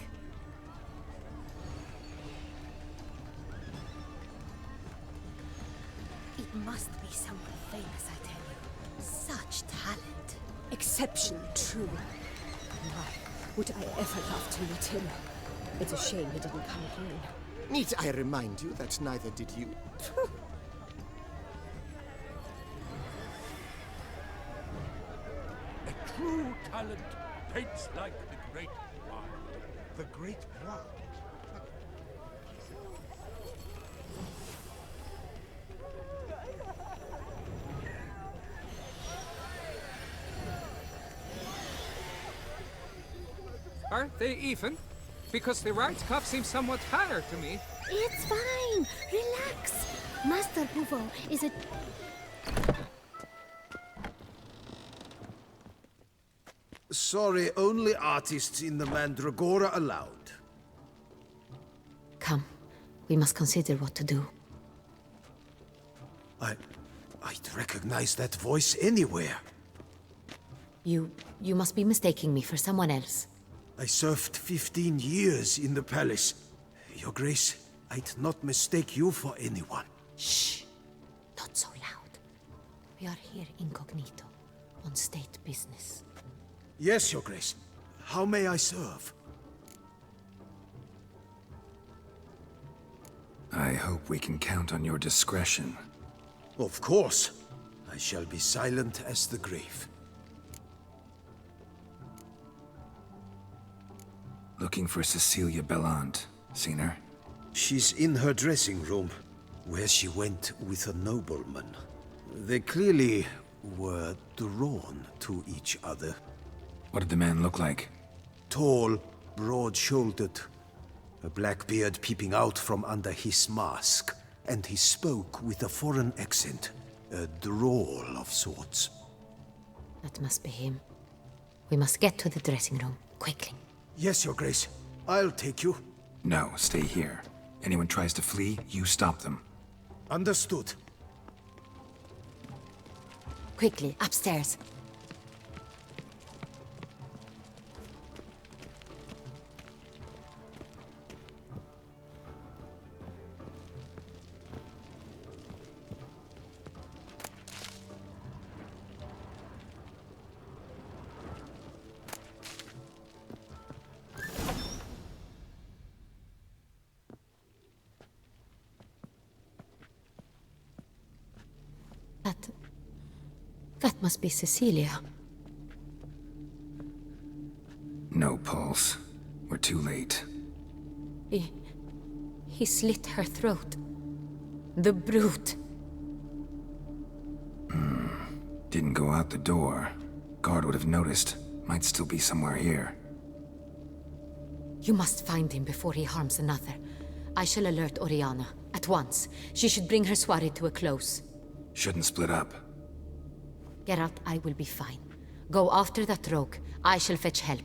It must be someone famous, I tell you. Such talent. Exceptional, true. My, would I ever love to meet him? It's a shame he didn't come again. Need I remind you that neither did you? A true talent paints like the great one. The great one. Aren't they even? Because the right cuff seems somewhat higher to me. It's fine. Relax. Master Buvo is a... Sorry, only artists in the Mandragora allowed. Come. We must consider what to do. I'd recognize that voice anywhere. You must be mistaking me for someone else. I served 15 years in the palace. Your Grace, I'd not mistake you for anyone. Shh! Not so loud. We are here incognito, on state business. Yes, Your Grace. How may I serve? I hope we can count on your discretion. Of course. I shall be silent as the grave. Looking for Cecilia Bellant. Seen her? She's in her dressing room, where she went with a nobleman. They clearly were drawn to each other. What did the man look like? Tall, broad-shouldered, a black beard peeping out from under his mask, and he spoke with a foreign accent, a drawl of sorts. That must be him. We must get to the dressing room, quickly. Yes, Your Grace. I'll take you. No, stay here. Anyone tries to flee, you stop them. Understood. Quickly, upstairs. That must be Cecilia. No pulse. We're too late. He slit her throat. The brute. Didn't go out the door. Guard would have noticed. Might still be somewhere here. You must find him before he harms another. I shall alert Oriana. At once. She should bring her soirée to a close. Shouldn't split up. Geralt, I will be fine. Go after that rogue. I shall fetch help.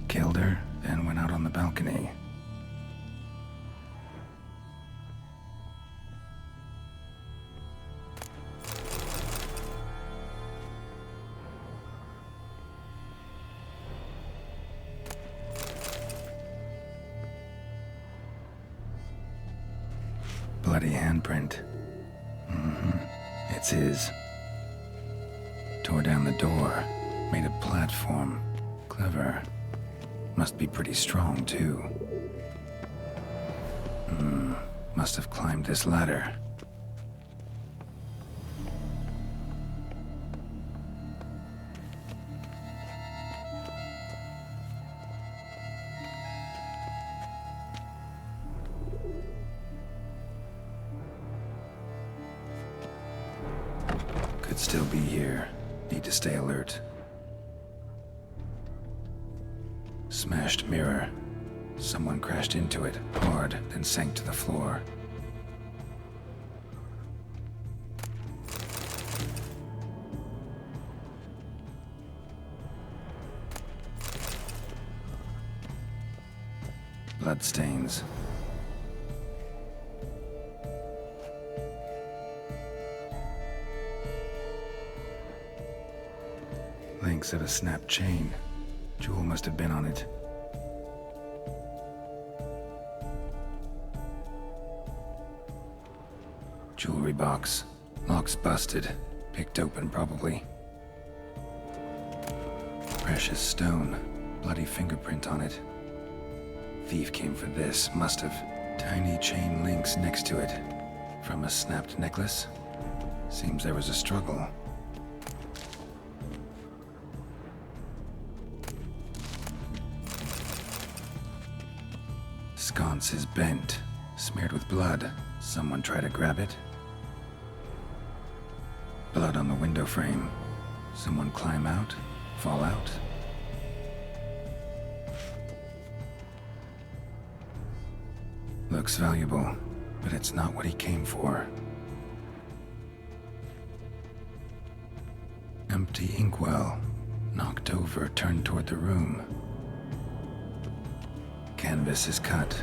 Killed her, then went out on the balcony. Bloody handprint. It's his. Tore down the door. Made a platform. Clever. Must be pretty strong, too. Must have climbed this ladder. Could still be here. Need to stay alert. Smashed mirror. Someone crashed into it, hard, then sank to the floor. Bloodstains. Links of a snapped chain. Jewel must have been on it. Jewelry box. Lock's busted. Picked open, probably. Precious stone. Bloody fingerprint on it. Thief came for this, must have. Tiny chain links next to it. From a snapped necklace? Seems there was a struggle. Sconce is bent, smeared with blood. Someone try to grab it? Blood on the window frame. Someone climb out? Fall out? Looks valuable, but it's not what he came for. Empty inkwell. Knocked over, turned toward the room. Canvas is cut.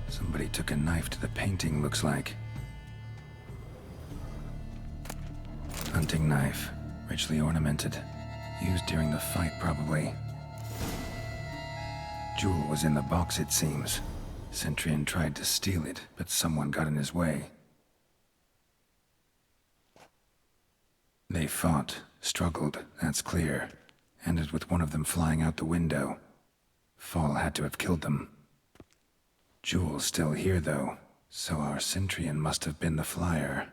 Somebody took a knife to the painting, looks like. Hunting knife, richly ornamented. Used during the fight, probably. Jewel was in the box, it seems. Centrian tried to steal it, but someone got in his way. They fought, struggled, that's clear. Ended with one of them flying out the window. Fall had to have killed them. Jewel's still here, though, so our Cintrian must have been the flyer.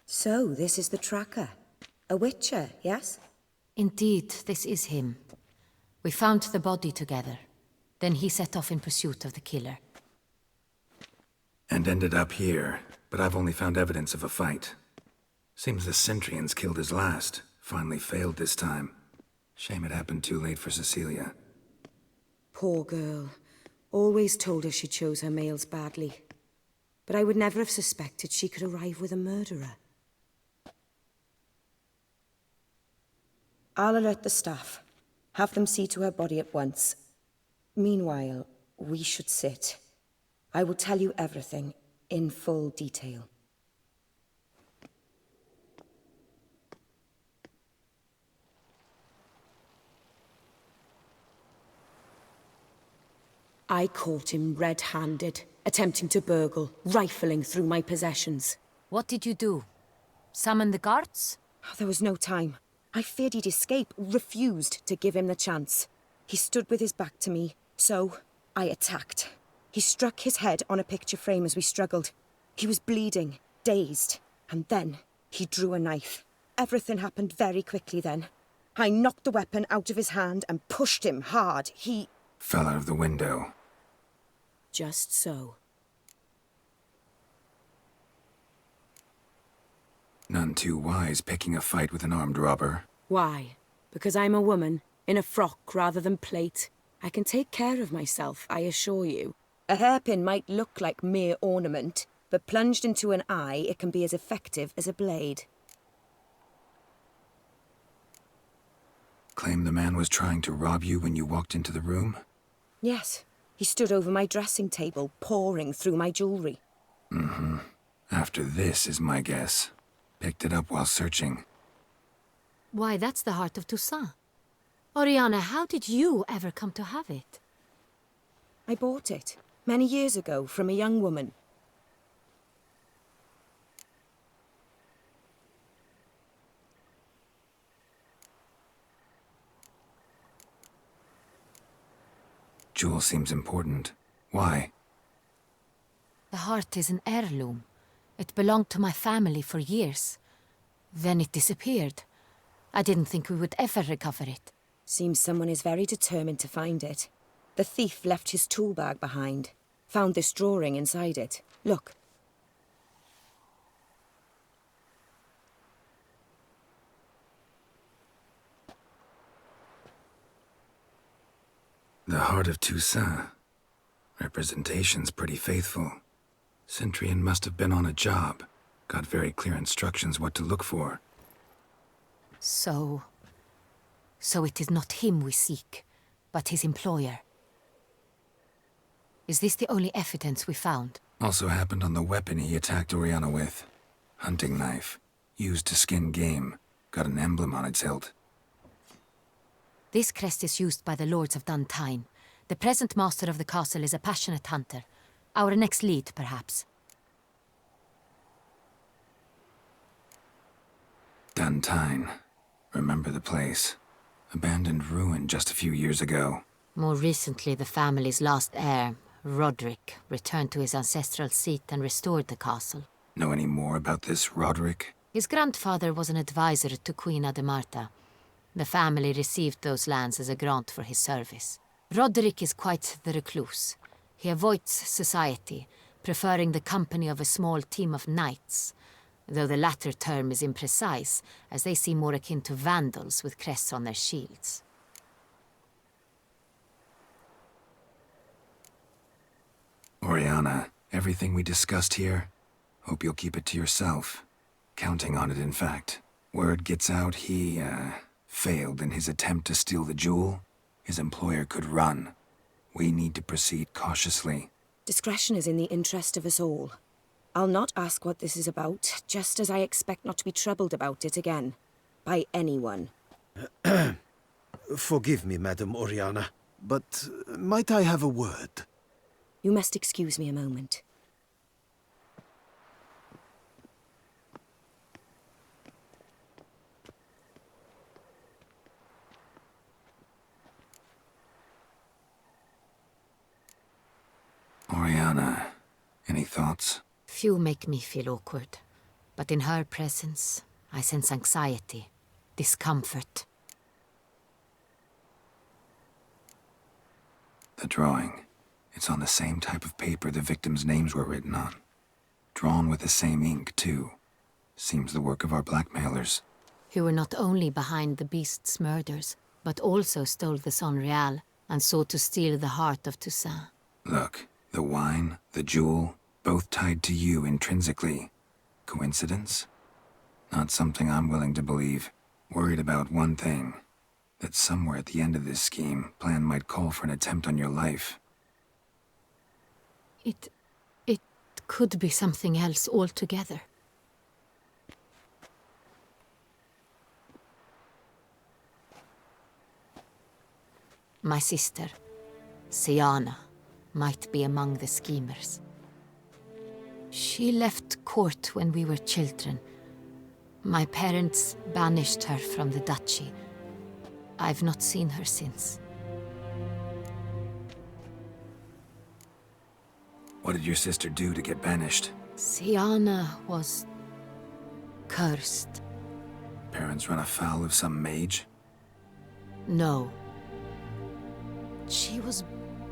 So, this is the tracker. A witcher, yes? Indeed, this is him. We found the body together. Then he set off in pursuit of the killer. And ended up here, but I've only found evidence of a fight. Seems the Cintrians killed his last. Finally failed this time. Shame it happened too late for Cecilia. Poor girl. Always told her she chose her males badly. But I would never have suspected she could arrive with a murderer. I'll alert the staff. Have them see to her body at once. Meanwhile, we should sit. I will tell you everything, in full detail. I caught him red-handed, attempting to burgle, rifling through my possessions. What did you do? Summon the guards? There was no time. I feared he'd escape, refused to give him the chance. He stood with his back to me, so I attacked. He struck his head on a picture frame as we struggled. He was bleeding, dazed, and then he drew a knife. Everything happened very quickly then. I knocked the weapon out of his hand and pushed him hard. He fell out of the window. Just so. None too wise picking a fight with an armed robber. Why? Because I'm a woman, in a frock rather than plate. I can take care of myself, I assure you. A hairpin might look like mere ornament, but plunged into an eye, it can be as effective as a blade. Claim the man was trying to rob you when you walked into the room? Yes. He stood over my dressing table, pouring through my jewelry. Mm-hmm. After this is my guess. Picked it up while searching. Why, that's the heart of Toussaint. Oriana, how did you ever come to have it? I bought it, many years ago, from a young woman. Jewel seems important. Why? The heart is an heirloom. It belonged to my family for years. Then it disappeared. I didn't think we would ever recover it. Seems someone is very determined to find it. The thief left his tool bag behind. Found this drawing inside it. Look. The heart of Toussaint. Representation's pretty faithful. Cintrian must have been on a job. Got very clear instructions what to look for. So it is not him we seek, but his employer. Is this the only evidence we found? Also happened on the weapon he attacked Oriana with. Hunting knife. Used to skin game. Got an emblem on its hilt. This crest is used by the Lords of Duntine. The present master of the castle is a passionate hunter. Our next lead, perhaps. Duntine. Remember the place. Abandoned ruin just a few years ago. More recently, the family's last heir, Roderick, returned to his ancestral seat and restored the castle. Know any more about this Roderick? His grandfather was an advisor to Queen Ademarta. The family received those lands as a grant for his service. Roderick is quite the recluse. He avoids society, preferring the company of a small team of knights, though the latter term is imprecise, as they seem more akin to vandals with crests on their shields. Oriana, everything we discussed here, hope you'll keep it to yourself. Counting on it, in fact. Word gets out he, failed in his attempt to steal the jewel. His employer could run. We need to proceed cautiously. Discretion is in the interest of us all. I'll not ask what this is about, just as I expect not to be troubled about it again. By anyone. Forgive me, Madam Oriana, but might I have a word? You must excuse me a moment. Oriana, any thoughts? Few make me feel awkward, but in her presence, I sense anxiety, discomfort. The drawing. It's on the same type of paper the victims' names were written on. Drawn with the same ink, too. Seems the work of our blackmailers. Who were not only behind the beast's murders, but also stole the Son Real and sought to steal the heart of Toussaint. Look, the wine, the jewel, both tied to you intrinsically. Coincidence? Not something I'm willing to believe. Worried about one thing. That somewhere at the end of this scheme, plan might call for an attempt on your life. It could be something else altogether. My sister, Siana, might be among the schemers. She left court when we were children. My parents banished her from the duchy. I've not seen her since. What did your sister do to get banished? Siana was cursed. Parents run afoul of some mage? No. She was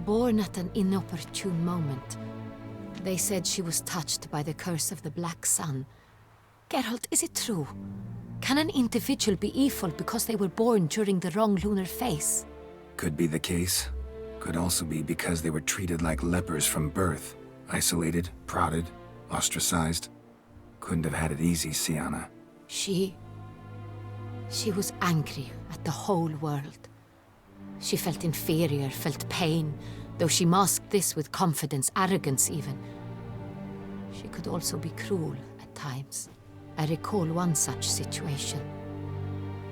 born at an inopportune moment. They said she was touched by the curse of the Black Sun. Geralt, is it true? Can an individual be evil because they were born during the wrong lunar phase? Could be the case. Could also be because they were treated like lepers from birth. Isolated, prodded, ostracized. Couldn't have had it easy, Siana. She was angry at the whole world. She felt inferior, felt pain, though she masked this with confidence, arrogance even. She could also be cruel at times. I recall one such situation.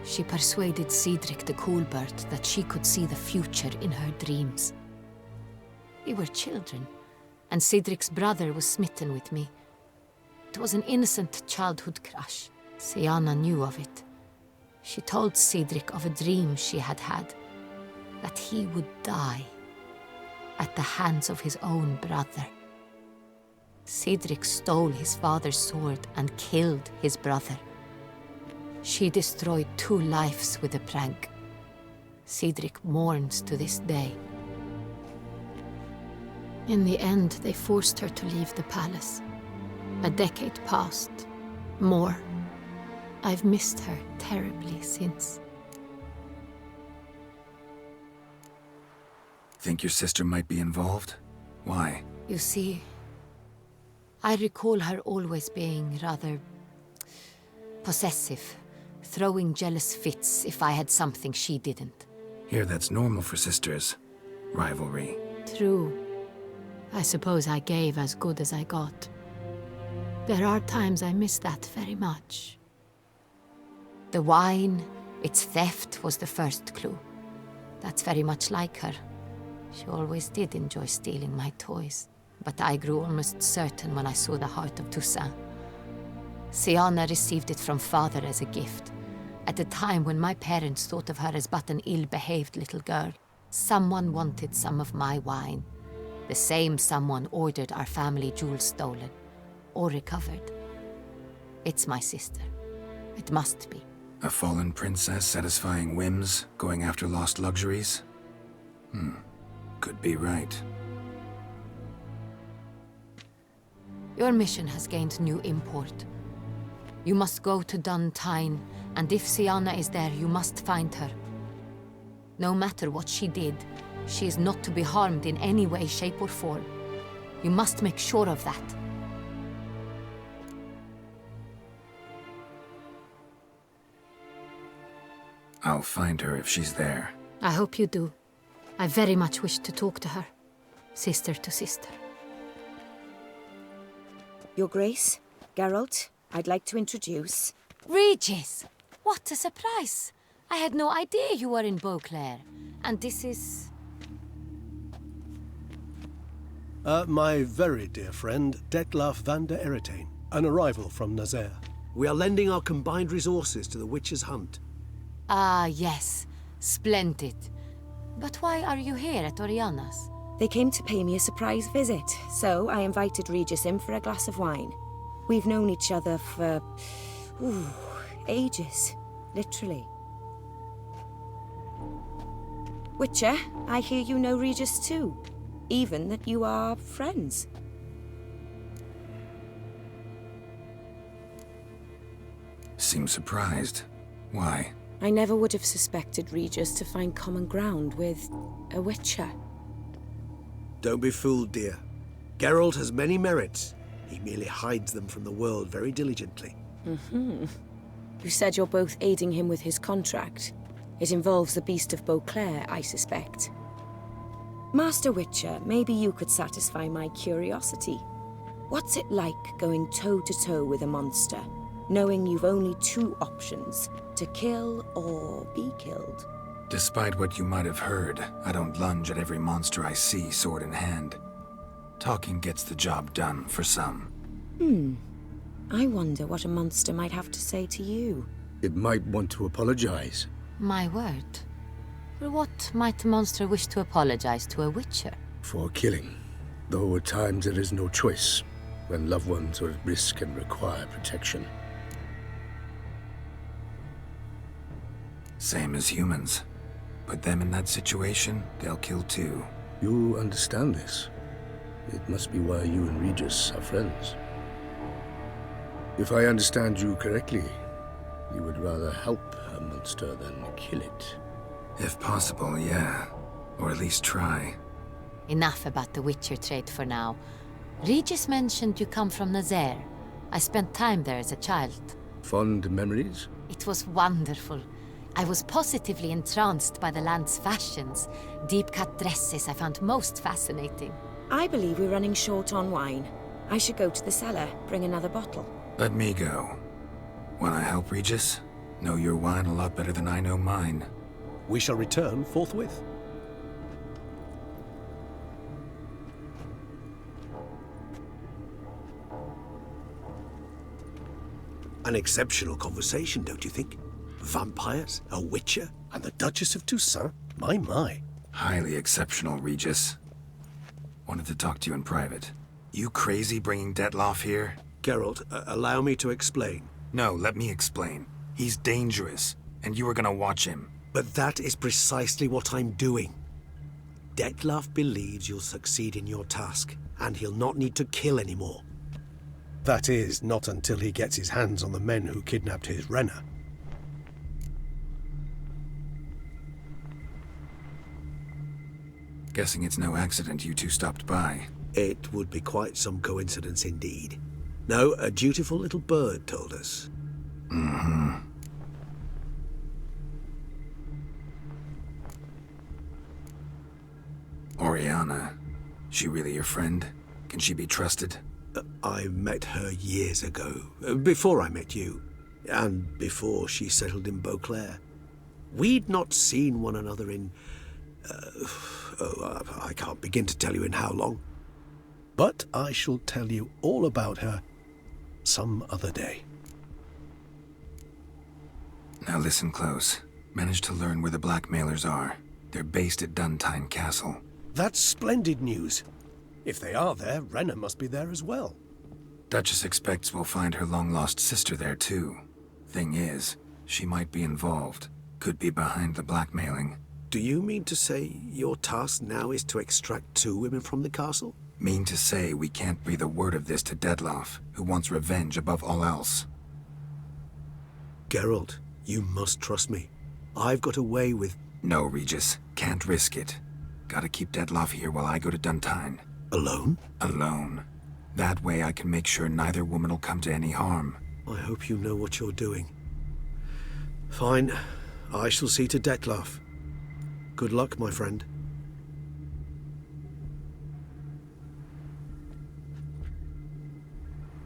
She persuaded Cedric the Coolbird that she could see the future in her dreams. We were children, and Cedric's brother was smitten with me. It was an innocent childhood crush. Siana knew of it. She told Cedric of a dream she had had, that he would die at the hands of his own brother. Cedric stole his father's sword and killed his brother. She destroyed 2 lives with a prank. Cedric mourns to this day. In the end, they forced her to leave the palace. A decade passed. More. I've missed her terribly since. Think your sister might be involved? Why? You see, I recall her always being rather possessive, throwing jealous fits if I had something she didn't. Here, that's normal for sisters. Rivalry. True. I suppose I gave as good as I got. There are times I miss that very much. The wine, its theft, was the first clue. That's very much like her. She always did enjoy stealing my toys. But I grew almost certain when I saw the heart of Toussaint. Siana received it from father as a gift. At a time when my parents thought of her as but an ill-behaved little girl, someone wanted some of my wine. The same someone ordered our family jewels stolen, or recovered. It's my sister. It must be. A fallen princess satisfying whims, going after lost luxuries? Could be right. Your mission has gained new import. You must go to Dun Tyne, and if Siana is there, you must find her. No matter what she did, she is not to be harmed in any way, shape, or form. You must make sure of that. I'll find her if she's there. I hope you do. I very much wish to talk to her. Sister to sister. Your Grace, Geralt, I'd like to introduce... Regis! What a surprise! I had no idea you were in Beauclair. And this is... My very dear friend, Detlaf van der Eretain, an arrival from Nazaire. We are lending our combined resources to the Witch's Hunt. Ah, yes. Splendid. But why are you here at Oriana's? They came to pay me a surprise visit, so I invited Regis in for a glass of wine. We've known each other for... ages. Literally. Witcher, I hear you know Regis too. Even that you are friends. Seem surprised. Why? I never would have suspected Regis to find common ground with a Witcher. Don't be fooled, dear. Geralt has many merits. He merely hides them from the world very diligently. You said you're both aiding him with his contract. It involves the Beast of Beauclair, I suspect. Master Witcher, maybe you could satisfy my curiosity. What's it like going toe-to-toe with a monster, knowing you've only 2 options, to kill or be killed? Despite what you might have heard, I don't lunge at every monster I see sword in hand. Talking gets the job done for some. I wonder what a monster might have to say to you. It might want to apologize. My word. For what might a monster wish to apologize to a witcher? For killing. Though at times there is no choice, when loved ones are at risk and require protection. Same as humans. Put them in that situation, they'll kill too. You understand this. It must be why you and Regis are friends. If I understand you correctly, you would rather help a monster than kill it. If possible, yeah. Or at least try. Enough about the witcher trade for now. Regis mentioned you come from Nazaire. I spent time there as a child. Fond memories? It was wonderful. I was positively entranced by the land's fashions. Deep-cut dresses I found most fascinating. I believe we're running short on wine. I should go to the cellar, bring another bottle. Let me go. Wanna help, Regis? Know your wine a lot better than I know mine. We shall return forthwith. An exceptional conversation, don't you think? Vampires, a witcher, and the Duchess of Toussaint? My. Highly exceptional, Regis. Wanted to talk to you in private. You crazy bringing Detloff here? Geralt, allow me to explain. No, let me explain. He's dangerous, and you were gonna watch him. But that is precisely what I'm doing. Detloff believes you'll succeed in your task, and he'll not need to kill anymore. That is, not until he gets his hands on the men who kidnapped his Renna. Guessing it's no accident you two stopped by. It would be quite some coincidence indeed. No, a dutiful little bird told us. Mm-hmm. Oriana. She really your friend? Can she be trusted? I met her years ago, before I met you, and before she settled in Beauclair. We'd not seen one another in... I can't begin to tell you in how long. But I shall tell you all about her some other day. Now listen close. Managed to learn where the blackmailers are. They're based at Duntine Castle. That's splendid news. If they are there, Renna must be there as well. Duchess expects we'll find her long-lost sister there, too. Thing is, she might be involved. Could be behind the blackmailing. Do you mean to say your task now is to extract 2 women from the castle? Mean to say we can't breathe a word of this to Detloff, who wants revenge above all else. Geralt, you must trust me. I've got away with... No, Regis. Can't risk it. Gotta keep Detloff here while I go to Duntine. Alone? Alone. That way I can make sure neither woman will come to any harm. I hope you know what you're doing. Fine. I shall see to Detloff. Good luck, my friend.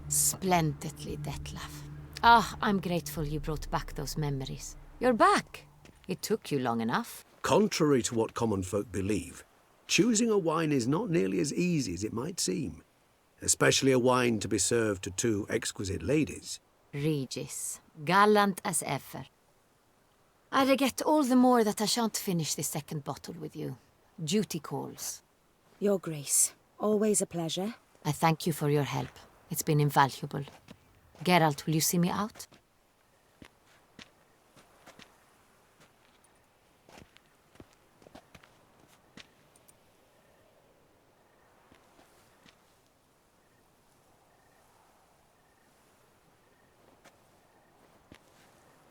Splendidly, Detlaff. Ah, I'm grateful you brought back those memories. You're back. It took you long enough. Contrary to what common folk believe, choosing a wine is not nearly as easy as it might seem. Especially a wine to be served to 2 exquisite ladies. Regis, gallant as ever. I regret all the more that I shan't finish this second bottle with you. Duty calls. Your Grace, always a pleasure. I thank you for your help. It's been invaluable. Geralt, will you see me out?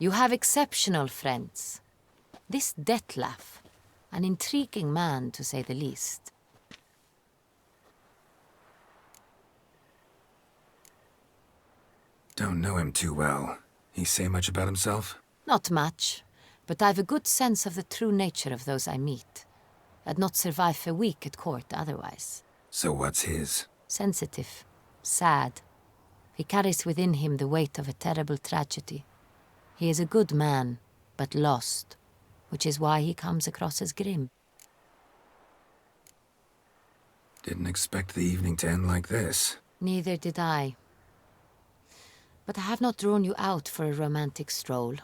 You have exceptional friends. This Detlaff, an intriguing man to say the least. Don't know him too well. He say much about himself? Not much, but I've a good sense of the true nature of those I meet. I'd not survive a week at court otherwise. So what's his? Sensitive, sad. He carries within him the weight of a terrible tragedy. He is a good man, but lost. which is why he comes across as grim. Didn't expect the evening to end like this. Neither did I. But I have not drawn you out for a romantic stroll.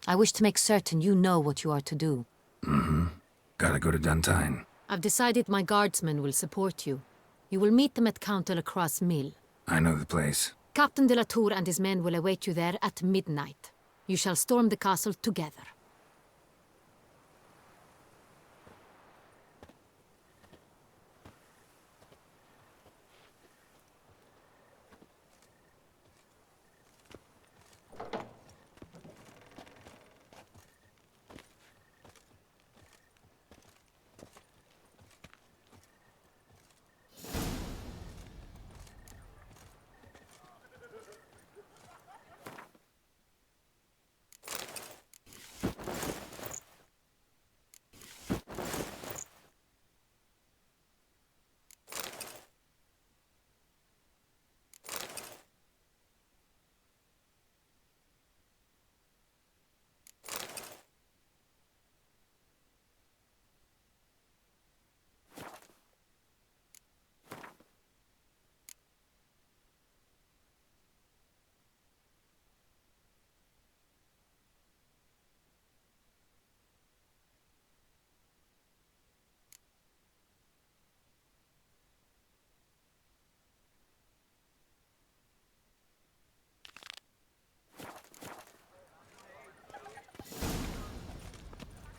I wish to make certain you know what you are to do. Mm-hmm. Gotta go to Duntine. I've decided my guardsmen will support you. You will meet them at Count de la Croix's mill. I know the place. Captain de la Tour and his men will await you there at midnight. You shall storm the castle together.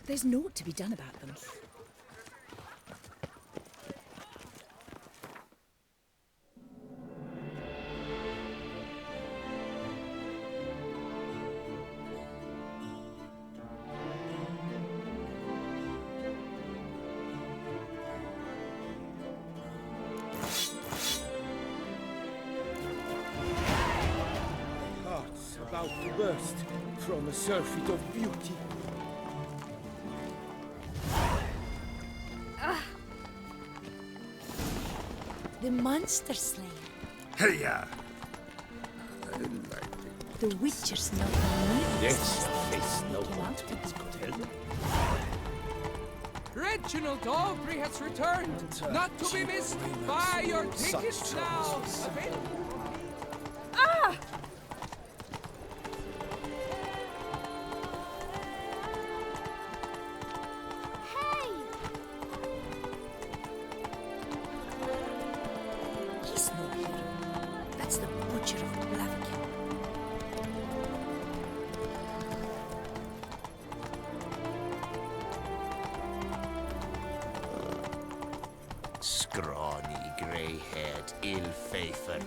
There's naught to be done about them. Hearts about to burst from a surfeit of beauty. The monster slayer. Hey-ya! The Witcher's not near. This face no want means good help. Reginald Aubrey has returned, not to be missed. Buy your tickets now. Ah! He's no hero. That's the butcher of Blaviken. Scrawny, grey-haired, ill-fated.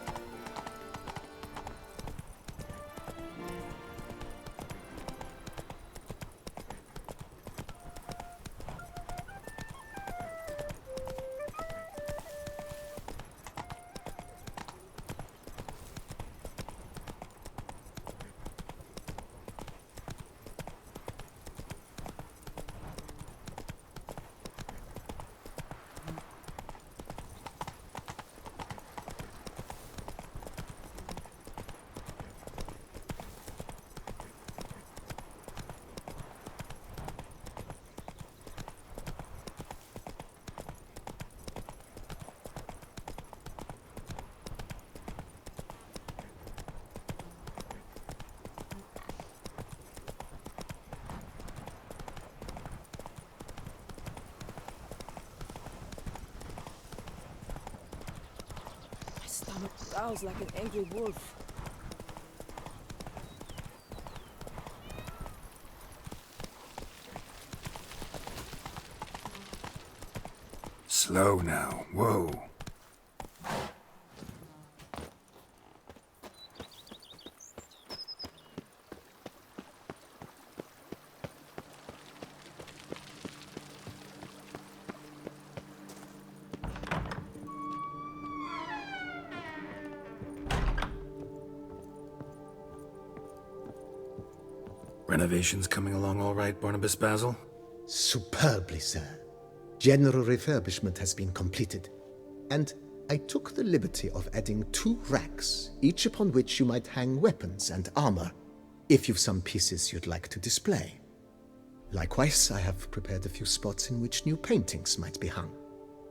My stomach growls like an angry wolf. Slow now. Whoa. Renovations coming along all right, Barnabas Basil? Superbly, sir. General refurbishment has been completed. And I took the liberty of adding 2 racks, each upon which you might hang weapons and armor, if you've some pieces you'd like to display. Likewise, I have prepared a few spots in which new paintings might be hung.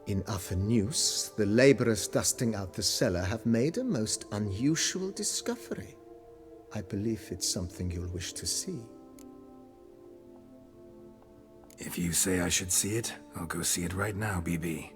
In News, the laborers dusting out the cellar have made a most unusual discovery. I believe it's something you'll wish to see. If you say I should see it, I'll go see it right now, BB.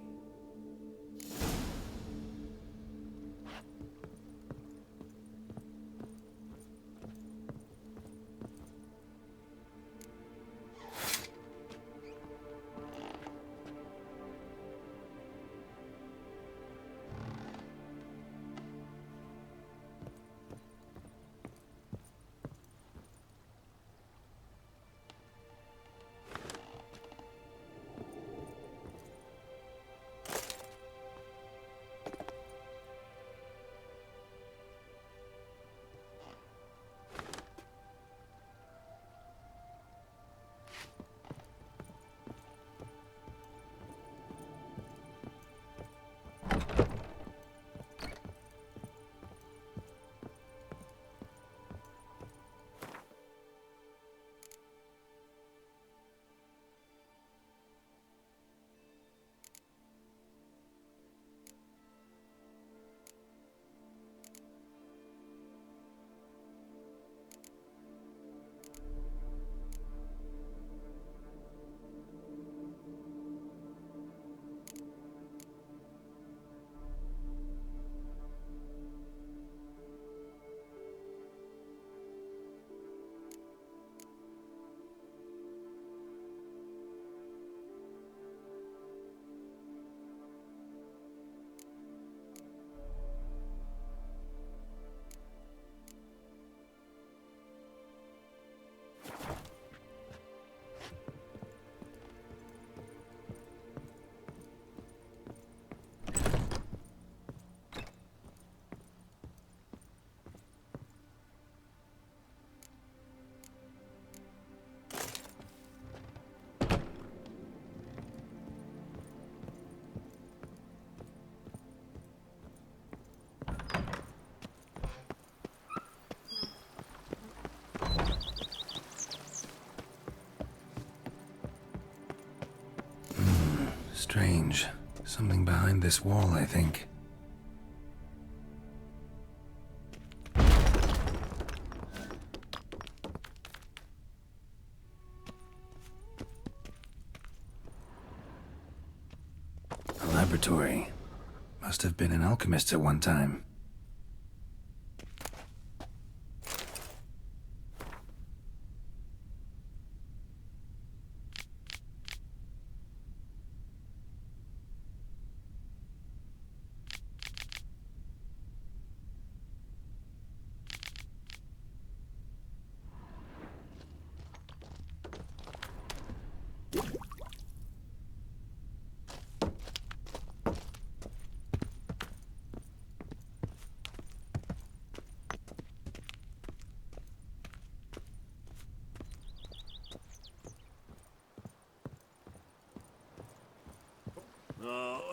Strange. Something behind this wall, I think. A laboratory. Must have been an alchemist at one time.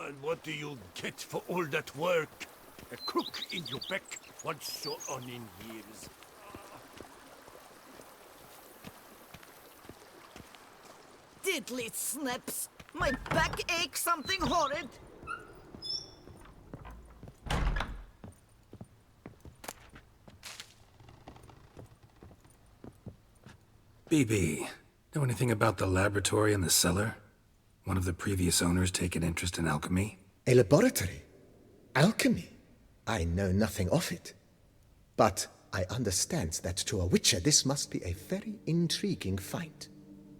And what do you get for all that work? A crook in your back once so on in years. Diddly snaps! My back aches something horrid! BB, know anything about the laboratory in the cellar? One of the previous owners take an interest in alchemy? A laboratory? Alchemy? I know nothing of it. But I understand that to a witcher this must be a very intriguing find.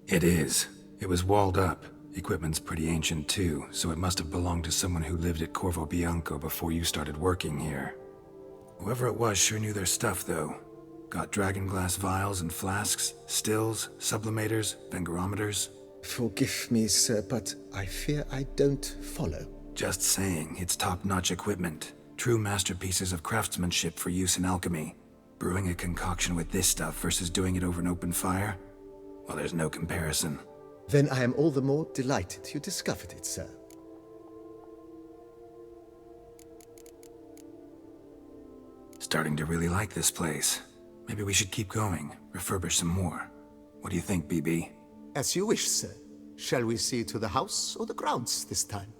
It is. It was walled up. Equipment's pretty ancient too, so it must have belonged to someone who lived at Corvo Bianco before you started working here. Whoever it was sure knew their stuff, though. Got dragon glass vials and flasks, stills, sublimators, vengerometers. Forgive me, sir, but I fear I don't follow. Just saying, it's top-notch equipment. True masterpieces of craftsmanship for use in alchemy. Brewing a concoction with this stuff versus doing it over an open fire? Well, there's no comparison. Then I am all the more delighted you discovered it, sir. Starting to really like this place. Maybe we should keep going, refurbish some more. What do you think, BB? As you wish, sir. Shall we see to the house or the grounds this time?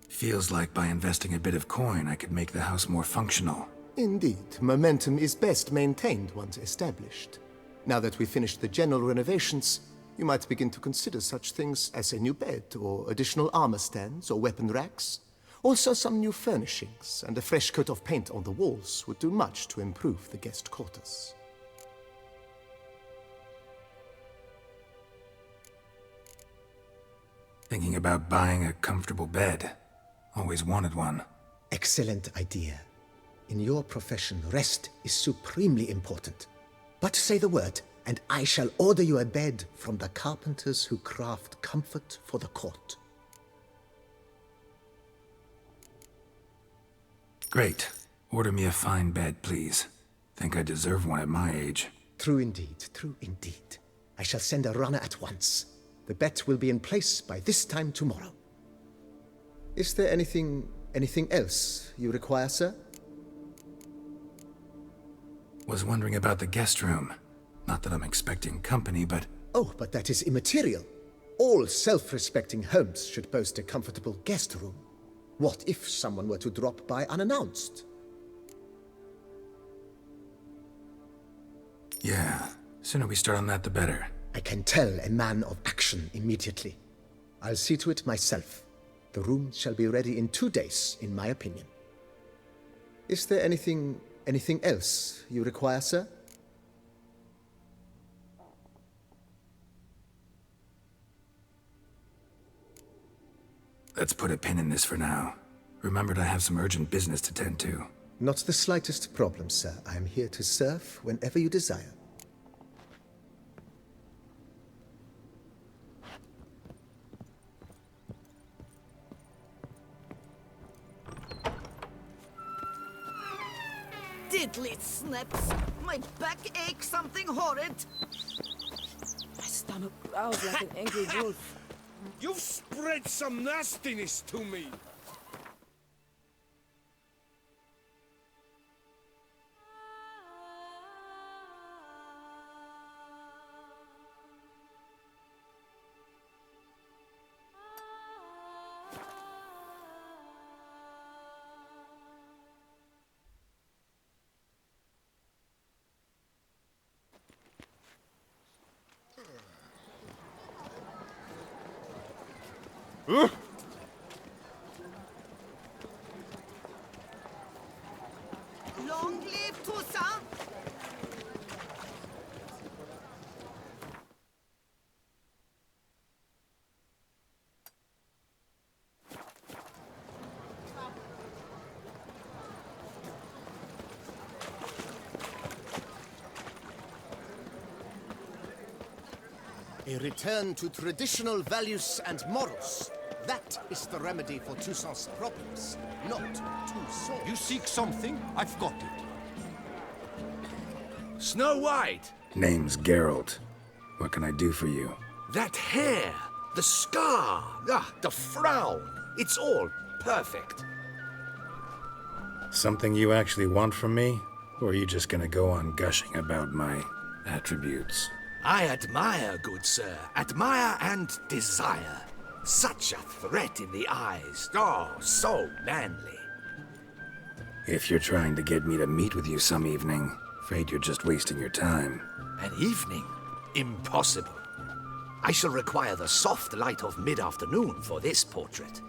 Feels like by investing a bit of coin, I could make the house more functional. Indeed, momentum is best maintained once established. Now that we've finished the general renovations, you might begin to consider such things as a new bed, or additional armor stands, or weapon racks. Also, some new furnishings and a fresh coat of paint on the walls would do much to improve the guest quarters. Thinking about buying a comfortable bed. Always wanted one. Excellent idea. In your profession, rest is supremely important. But say the word, and I shall order you a bed from the carpenters who craft comfort for the court. Great. Order me a fine bed, please. Think I deserve one at my age. True indeed, true indeed. I shall send a runner at once. The bet will be in place by this time tomorrow. Is there anything else you require, sir? Was wondering about the guest room. Not that I'm expecting company, but... Oh, but that is immaterial. All self-respecting homes should boast a comfortable guest room. What if someone were to drop by unannounced? Yeah, sooner we start on that the better. I can tell a man of action immediately. I'll see to it myself. The room shall be ready in 2 days, in my opinion. Is there anything else you require, sir? Let's put a pin in this for now. Remembered I have some urgent business to tend to. Not the slightest problem, sir. I am here to serve whenever you desire. Diddly snaps! My back aches something horrid! My stomach growls like an angry wolf. You've spread some nastiness to me! Long live Toussaint! A return to traditional values and morals. That is the remedy for Toussaint's problems, not Toussaint. You seek something? I've got it. Snow White! Name's Geralt. What can I do for you? That hair, the scar, the frown. It's all perfect. Something you actually want from me? Or are you just gonna go on gushing about my attributes? I admire, good sir. Admire and desire. Such a threat in the eyes. Oh, so manly. If you're trying to get me to meet with you some evening, afraid you're just wasting your time. An evening? Impossible. I shall require the soft light of mid-afternoon for this portrait.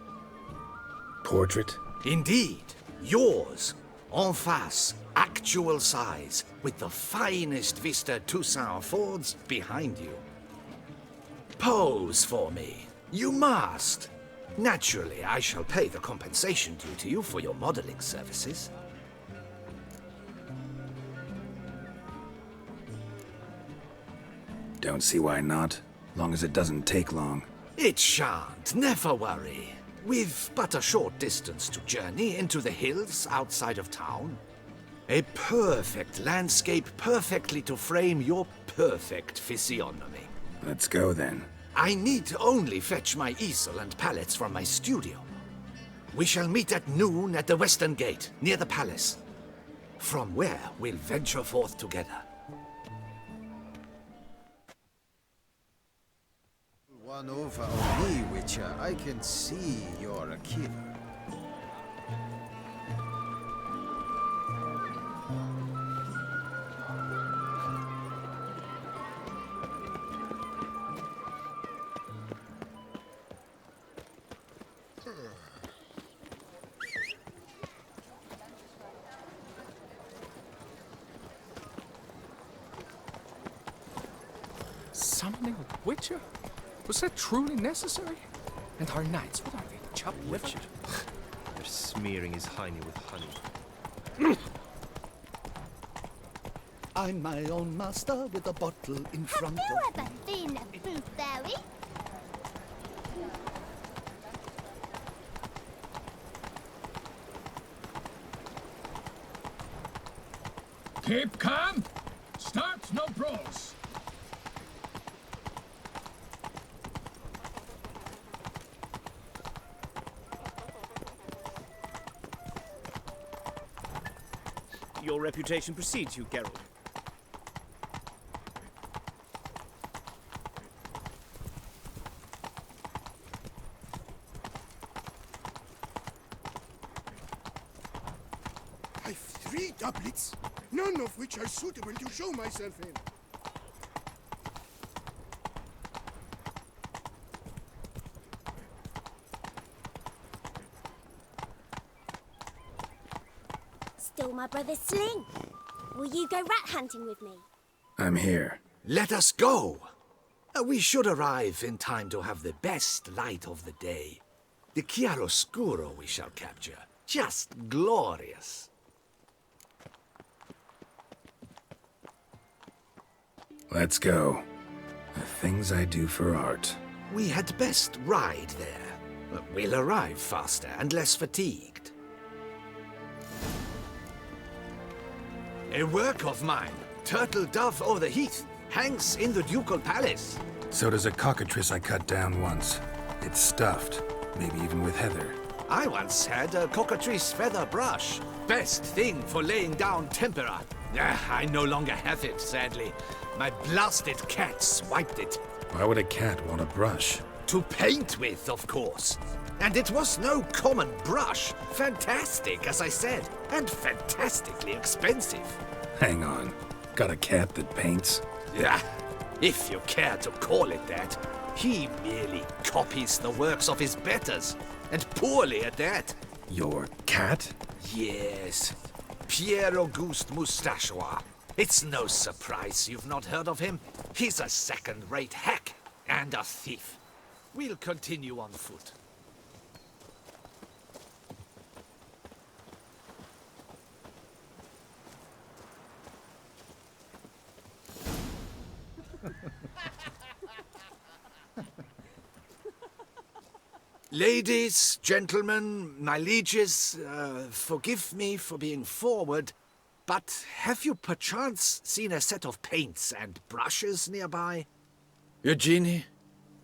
Portrait? Indeed. Yours. En face. Actual size. With the finest vista Toussaint affords behind you. Pose for me. You must. Naturally, I shall pay the compensation due to you for your modeling services. Don't see why not. Long as it doesn't take long. It shan't. Never worry. We've but a short distance to journey into the hills outside of town. A perfect landscape perfectly to frame your perfect physiognomy. Let's go then. I need only fetch my easel and palettes from my studio. We shall meet at noon at the western gate, near the palace. From where we'll venture forth together. One over on me, Witcher. I can see you're a killer. Summoning a witcher? Was that truly necessary? And our knights, what are they, chopped liver? They're smearing his hiney with honey. I'm my own master with a bottle in front Have you of ever been a blueberry? Keep calm. Start no brawls. Your reputation precedes you, Geralt. I've 3 doublets, none of which are suitable to show myself in. Still my brother's sling. Will you go rat hunting with me? I'm here. Let us go! We should arrive in time to have the best light of the day. The chiaroscuro we shall capture. Just glorious. Let's go. The things I do for art. We had best ride there. We'll arrive faster and less fatigued. A work of mine, Turtle Dove o'er the Heath, hangs in the ducal palace. So does a cockatrice I cut down once. It's stuffed, maybe even with heather. I once had a cockatrice feather brush. Best thing for laying down tempera. I no longer have it, sadly. My blasted cat swiped it. Why would a cat want a brush? To paint with, of course. And it was no common brush. Fantastic, as I said, and fantastically expensive. Hang on. Got a cat that paints? Yeah, if you care to call it that. He merely copies the works of his betters, and poorly at that. Your cat? Yes, Pierre Auguste Moustachois. It's no surprise you've not heard of him. He's a second-rate hack and a thief. We'll continue on foot. Ladies, gentlemen, my lieges, forgive me for being forward, but have you perchance seen a set of paints and brushes nearby? Eugenie,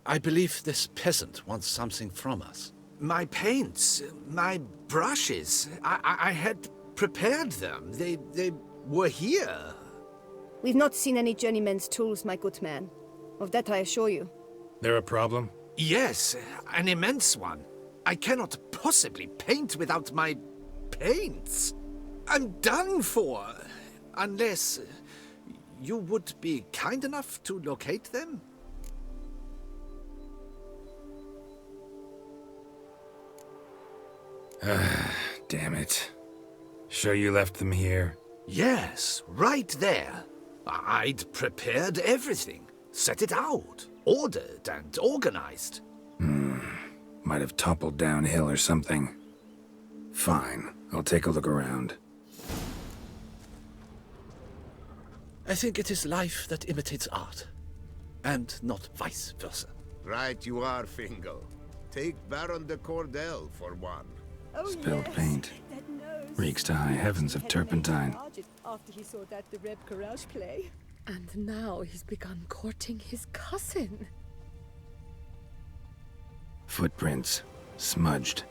I believe this peasant wants something from us. My paints, my brushes, I had prepared them. They were here. We've not seen any journeyman's tools, my good man. Of that I assure you. There a problem? Yes, an immense one. I cannot possibly paint without my paints. I'm done for. Unless you would be kind enough to locate them? Damn it. Sure you left them here? Yes, right there. I'd prepared everything. Set it out. Ordered and organized. Might have toppled downhill or something. Fine. I'll take a look around. I think it is life that imitates art, and not vice versa. Right you are, Fingal. Take Baron de Cordell for one. Spilled paint. Reeks to high heavens of turpentine. After he saw that the Reb Courage play. And now he's begun courting his cousin. Footprints. Smudged.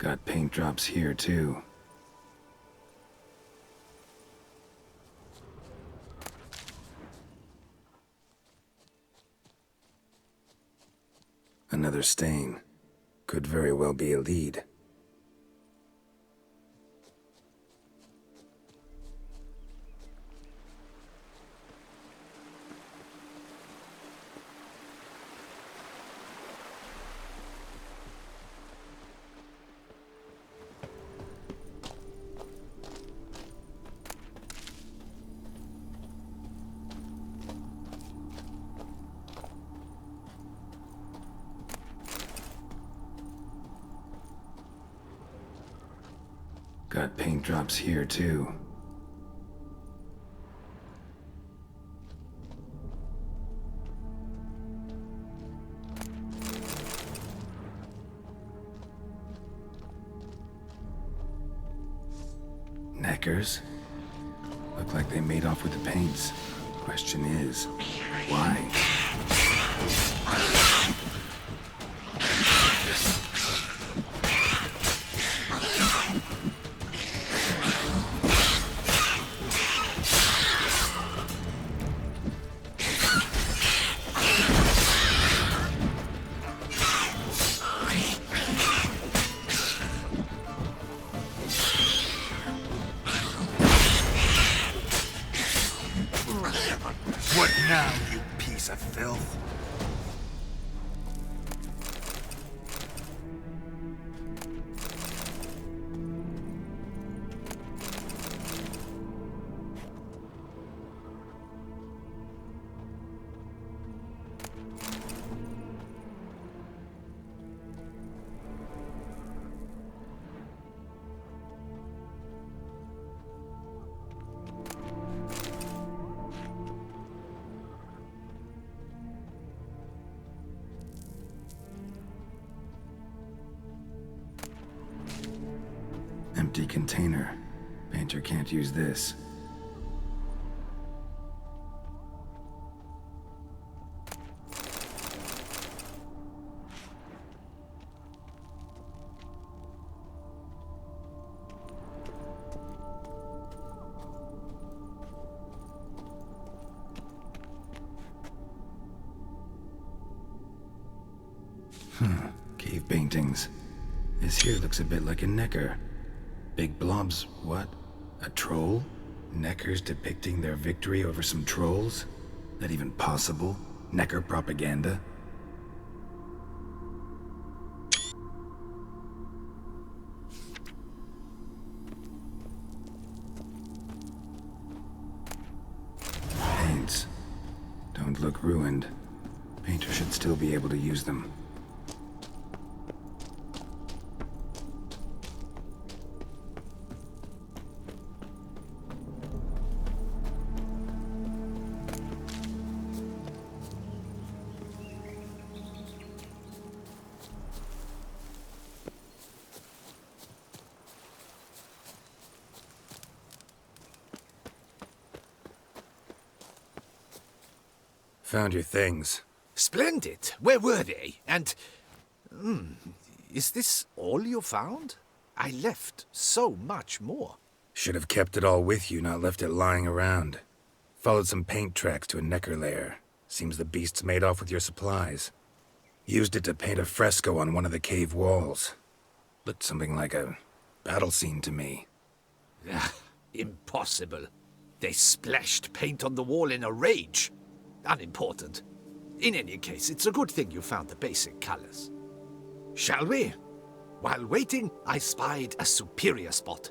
Got paint drops here, too. Another stain. Could very well be a lead. Got paint drops here, too. Neckers? Look like they made off with the paints. Question is, why? What now, you piece of filth? Empty container. Painter can't use this. Cave paintings. This here looks a bit like a necker. Big blobs, what? A troll? Neckers depicting their victory over some trolls? That even possible? Necker propaganda? Paints. Don't look ruined. Painter should still be able to use them. Found your things. Splendid. Where were they? And... is this all you found? I left so much more. Should have kept it all with you, not left it lying around. Followed some paint tracks to a necker lair. Seems the beast's made off with your supplies. Used it to paint a fresco on one of the cave walls. Looked something like a battle scene to me. Impossible. They splashed paint on the wall in a rage. Unimportant. In any case, it's a good thing you found the basic colors. Shall we? While waiting, I spied a superior spot.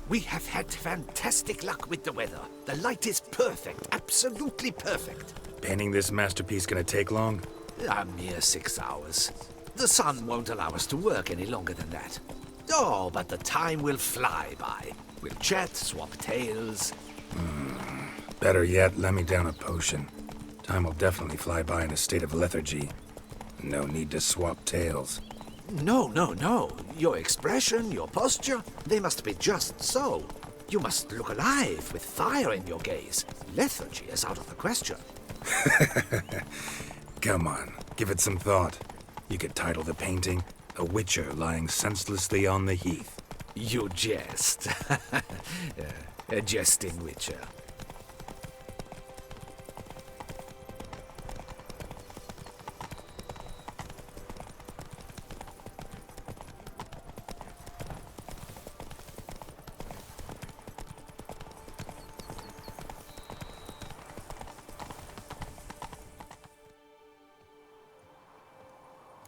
We have had fantastic luck with the weather. The light is perfect, absolutely perfect. Painting this masterpiece gonna take long? A mere 6 hours. The sun won't allow us to work any longer than that. Oh, but the time will fly by. We'll chat, swap tales. Better yet, let me down a potion. Time will definitely fly by in a state of lethargy. No need to swap tales. No. Your expression, your posture, they must be just so. You must look alive with fire in your gaze. Lethargy is out of the question. Come on, give it some thought. You could title the painting, A Witcher Lying Senselessly on the Heath. You jest. A jesting witcher.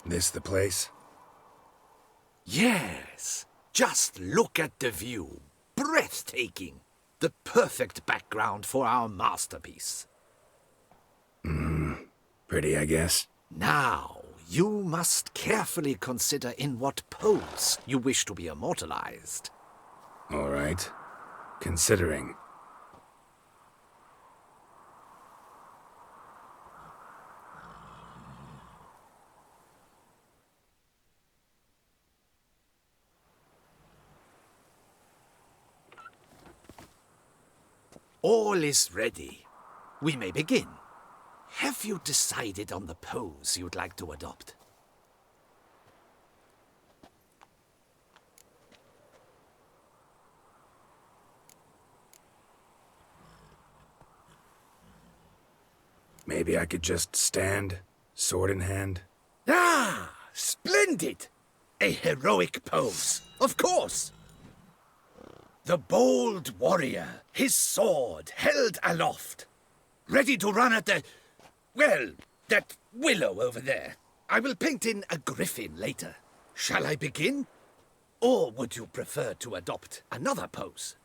This the place? Yes. Just look at the view. Breathtaking. The perfect background for our masterpiece. Pretty, I guess. Now, you must carefully consider in what pose you wish to be immortalized. All right. Considering. All is ready. We may begin. Have you decided on the pose you'd like to adopt? Maybe I could just stand, sword in hand. Ah, splendid! A heroic pose, of course. The bold warrior, his sword held aloft, ready to run at that willow over there. I will paint in a griffin later. Shall I begin? Or would you prefer to adopt another pose?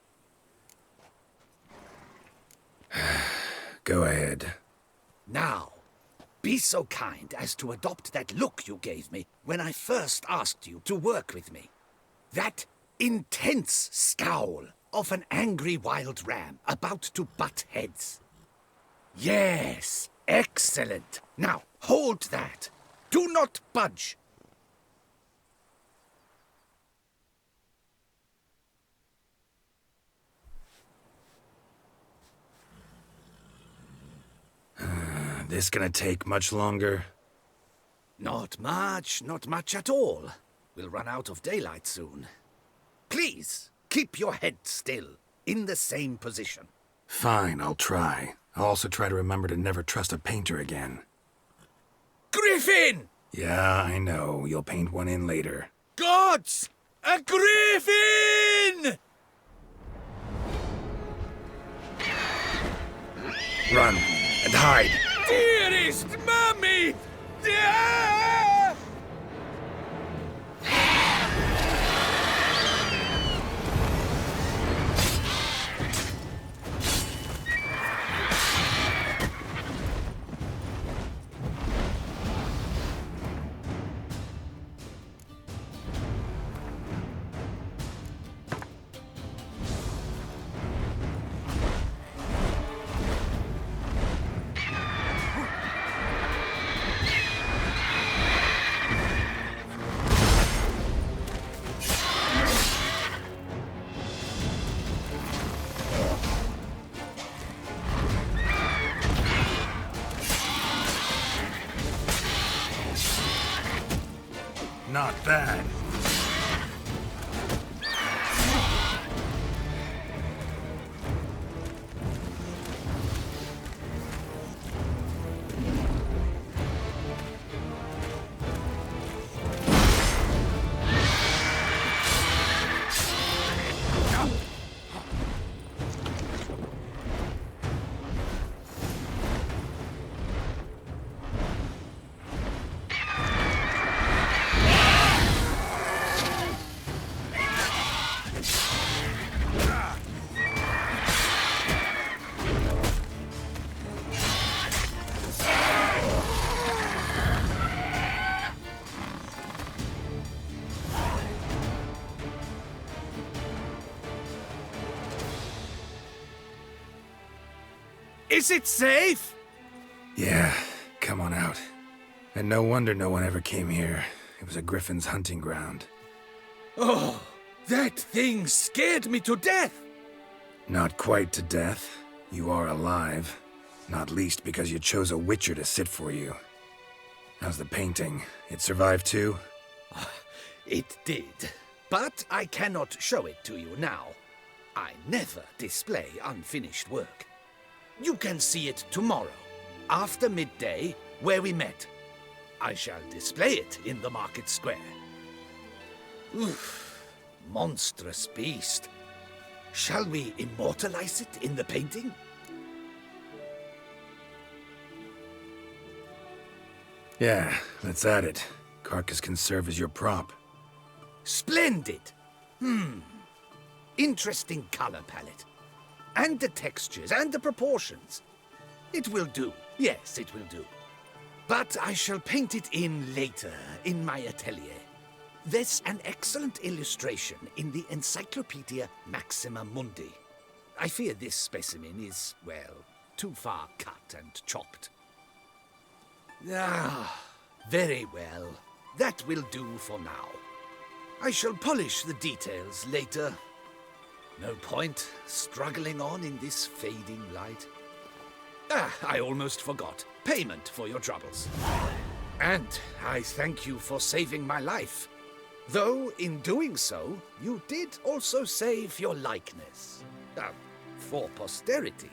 Go ahead. Now, be so kind as to adopt that look you gave me when I first asked you to work with me. That intense scowl of an angry wild ram about to butt heads. Yes, excellent. Now, hold that. Do not budge. This gonna take much longer? Not much at all. We'll run out of daylight soon. Please, keep your head still, in the same position. Fine, I'll try. I'll also try to remember to never trust a painter again. Griffin! Yeah, I know. You'll paint one in later. Gods! A griffin! Run and hide. Dearest Mummy! Ah! Not bad. Is it safe? Yeah, come on out. And no wonder no one ever came here. It was a griffin's hunting ground. Oh, that thing scared me to death! Not quite to death. You are alive. Not least because you chose a witcher to sit for you. How's the painting? It survived too? It did. But I cannot show it to you now. I never display unfinished work. You can see it tomorrow, after midday, where we met. I shall display it in the market square. Oof, monstrous beast. Shall we immortalize it in the painting? Yeah, let's add it. Carcass can serve as your prop. Splendid! Interesting color palette. And the textures and the proportions. It will do. Yes, it will do. But I shall paint it in later, in my atelier. There's an excellent illustration in the Encyclopedia Maxima Mundi. I fear this specimen is, well, too far cut and chopped. Ah, very well. That will do for now. I shall polish the details later. No point struggling on in this fading light. Ah, I almost forgot. Payment for your troubles. And I thank you for saving my life. Though, in doing so, you did also save your likeness. For posterity.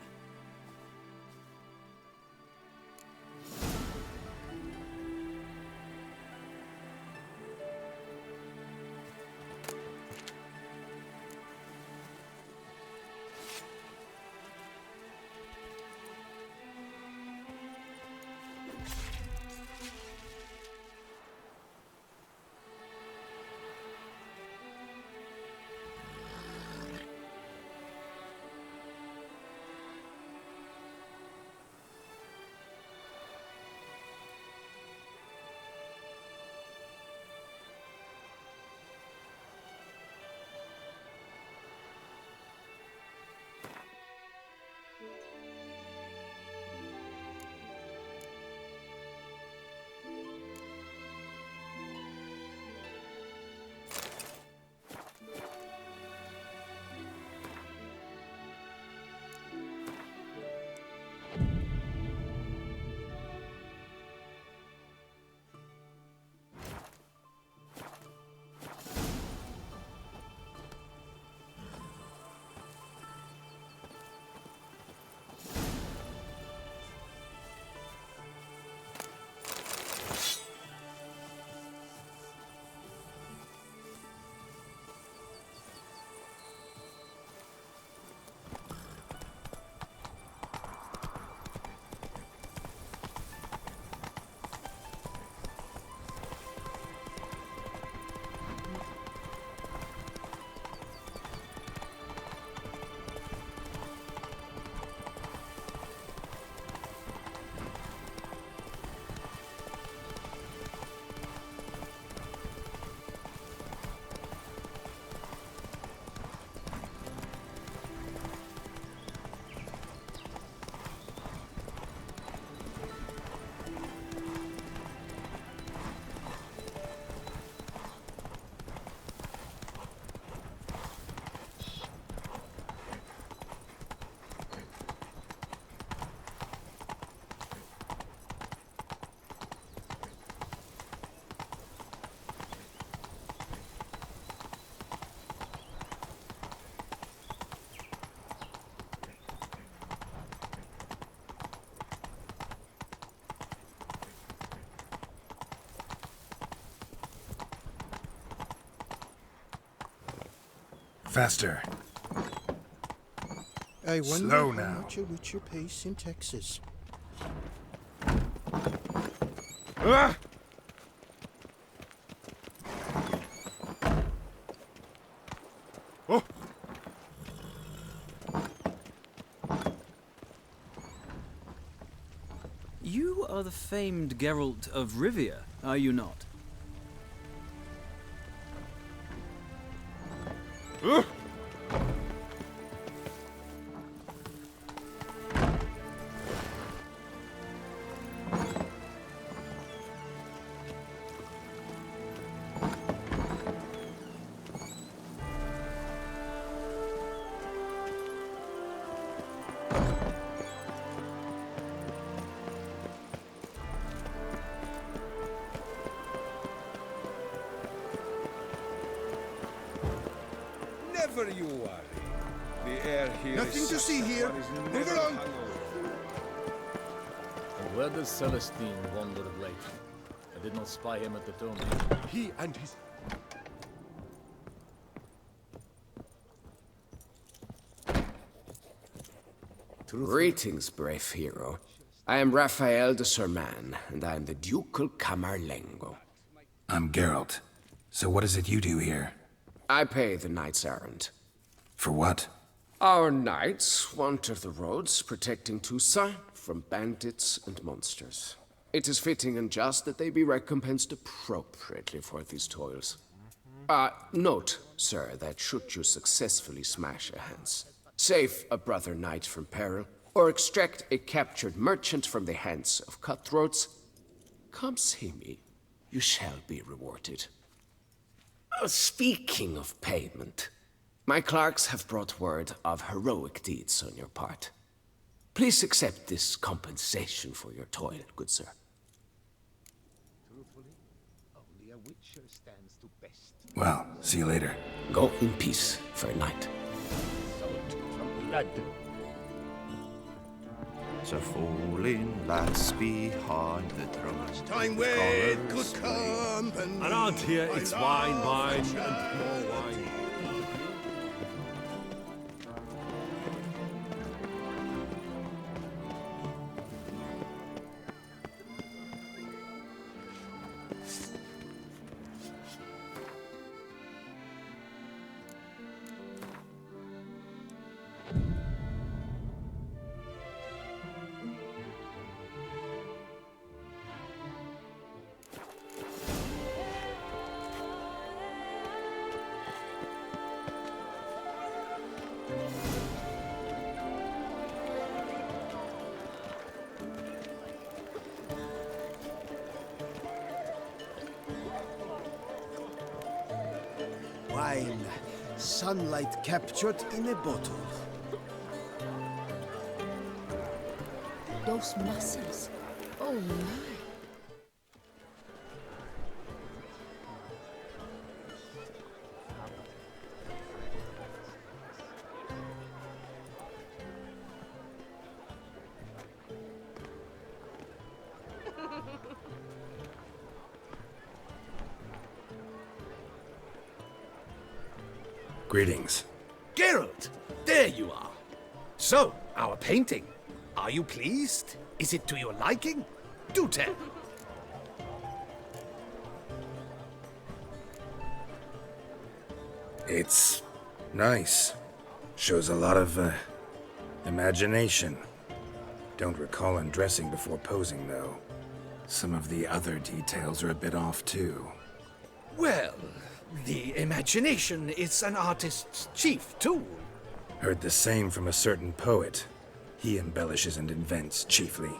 Faster. I wonder Slow how now. much a witcher pays in Texas. Ah! Oh! You are the famed Geralt of Rivia, are you not? Never you worry. The air here Nothing is to such see that here. one is Move never along. hungover. And where does Celestine wander of late? I did not spy him at the tomb. He and his... Greetings, brave hero. I am Raphael de Serman, and I am the Ducal Camarlengo. I'm Geralt. So what is it you do here? I pay the knights errand. For what? Our knights wander the roads, protecting Toussaint from bandits and monsters. It is fitting and just that they be recompensed appropriately for these toils. Note, sir, that should you successfully smash a Hans, save a brother knight from peril, or extract a captured merchant from the hands of cutthroats, come see me. You shall be rewarded. Speaking of payment, my clerks have brought word of heroic deeds on your part. Please accept this compensation for your toil, good sir. Truthfully, only a witcher stands to best. Well, see you later. Go in peace for a night. Salt from blood. So falling lads behind the throne. Time with good company. Around here, it's wine, wine, and more wine. Wine. Sunlight captured in a bottle. Those muscles. Oh my. Greetings. Geralt, there you are. So, our painting. Are you pleased? Is it to your liking? Do tell. It's nice. Shows a lot of, imagination. Don't recall undressing before posing, though. Some of the other details are a bit off, too. Well, the imagination is an artist's chief tool. Heard the same from a certain poet. He embellishes and invents, chiefly.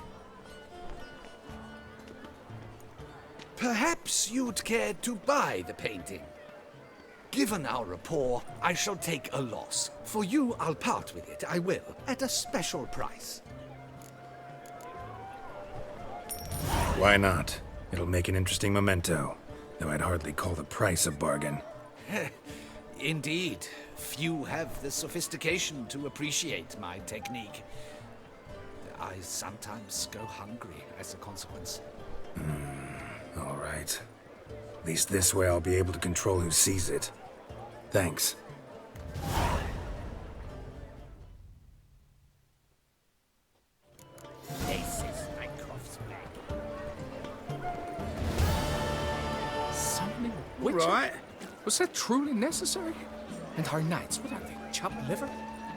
Perhaps you'd care to buy the painting. Given our rapport, I shall take a loss. For you, I'll part with it, I will, at a special price. Why not? It'll make an interesting memento, though I'd hardly call the price a bargain. Indeed. Few have the sophistication to appreciate my technique. I sometimes go hungry as a consequence. All right. At least this way I'll be able to control who sees it. Thanks. Summoning a witcher? Right. Was that truly necessary? And our knights, what are they, chopped liver?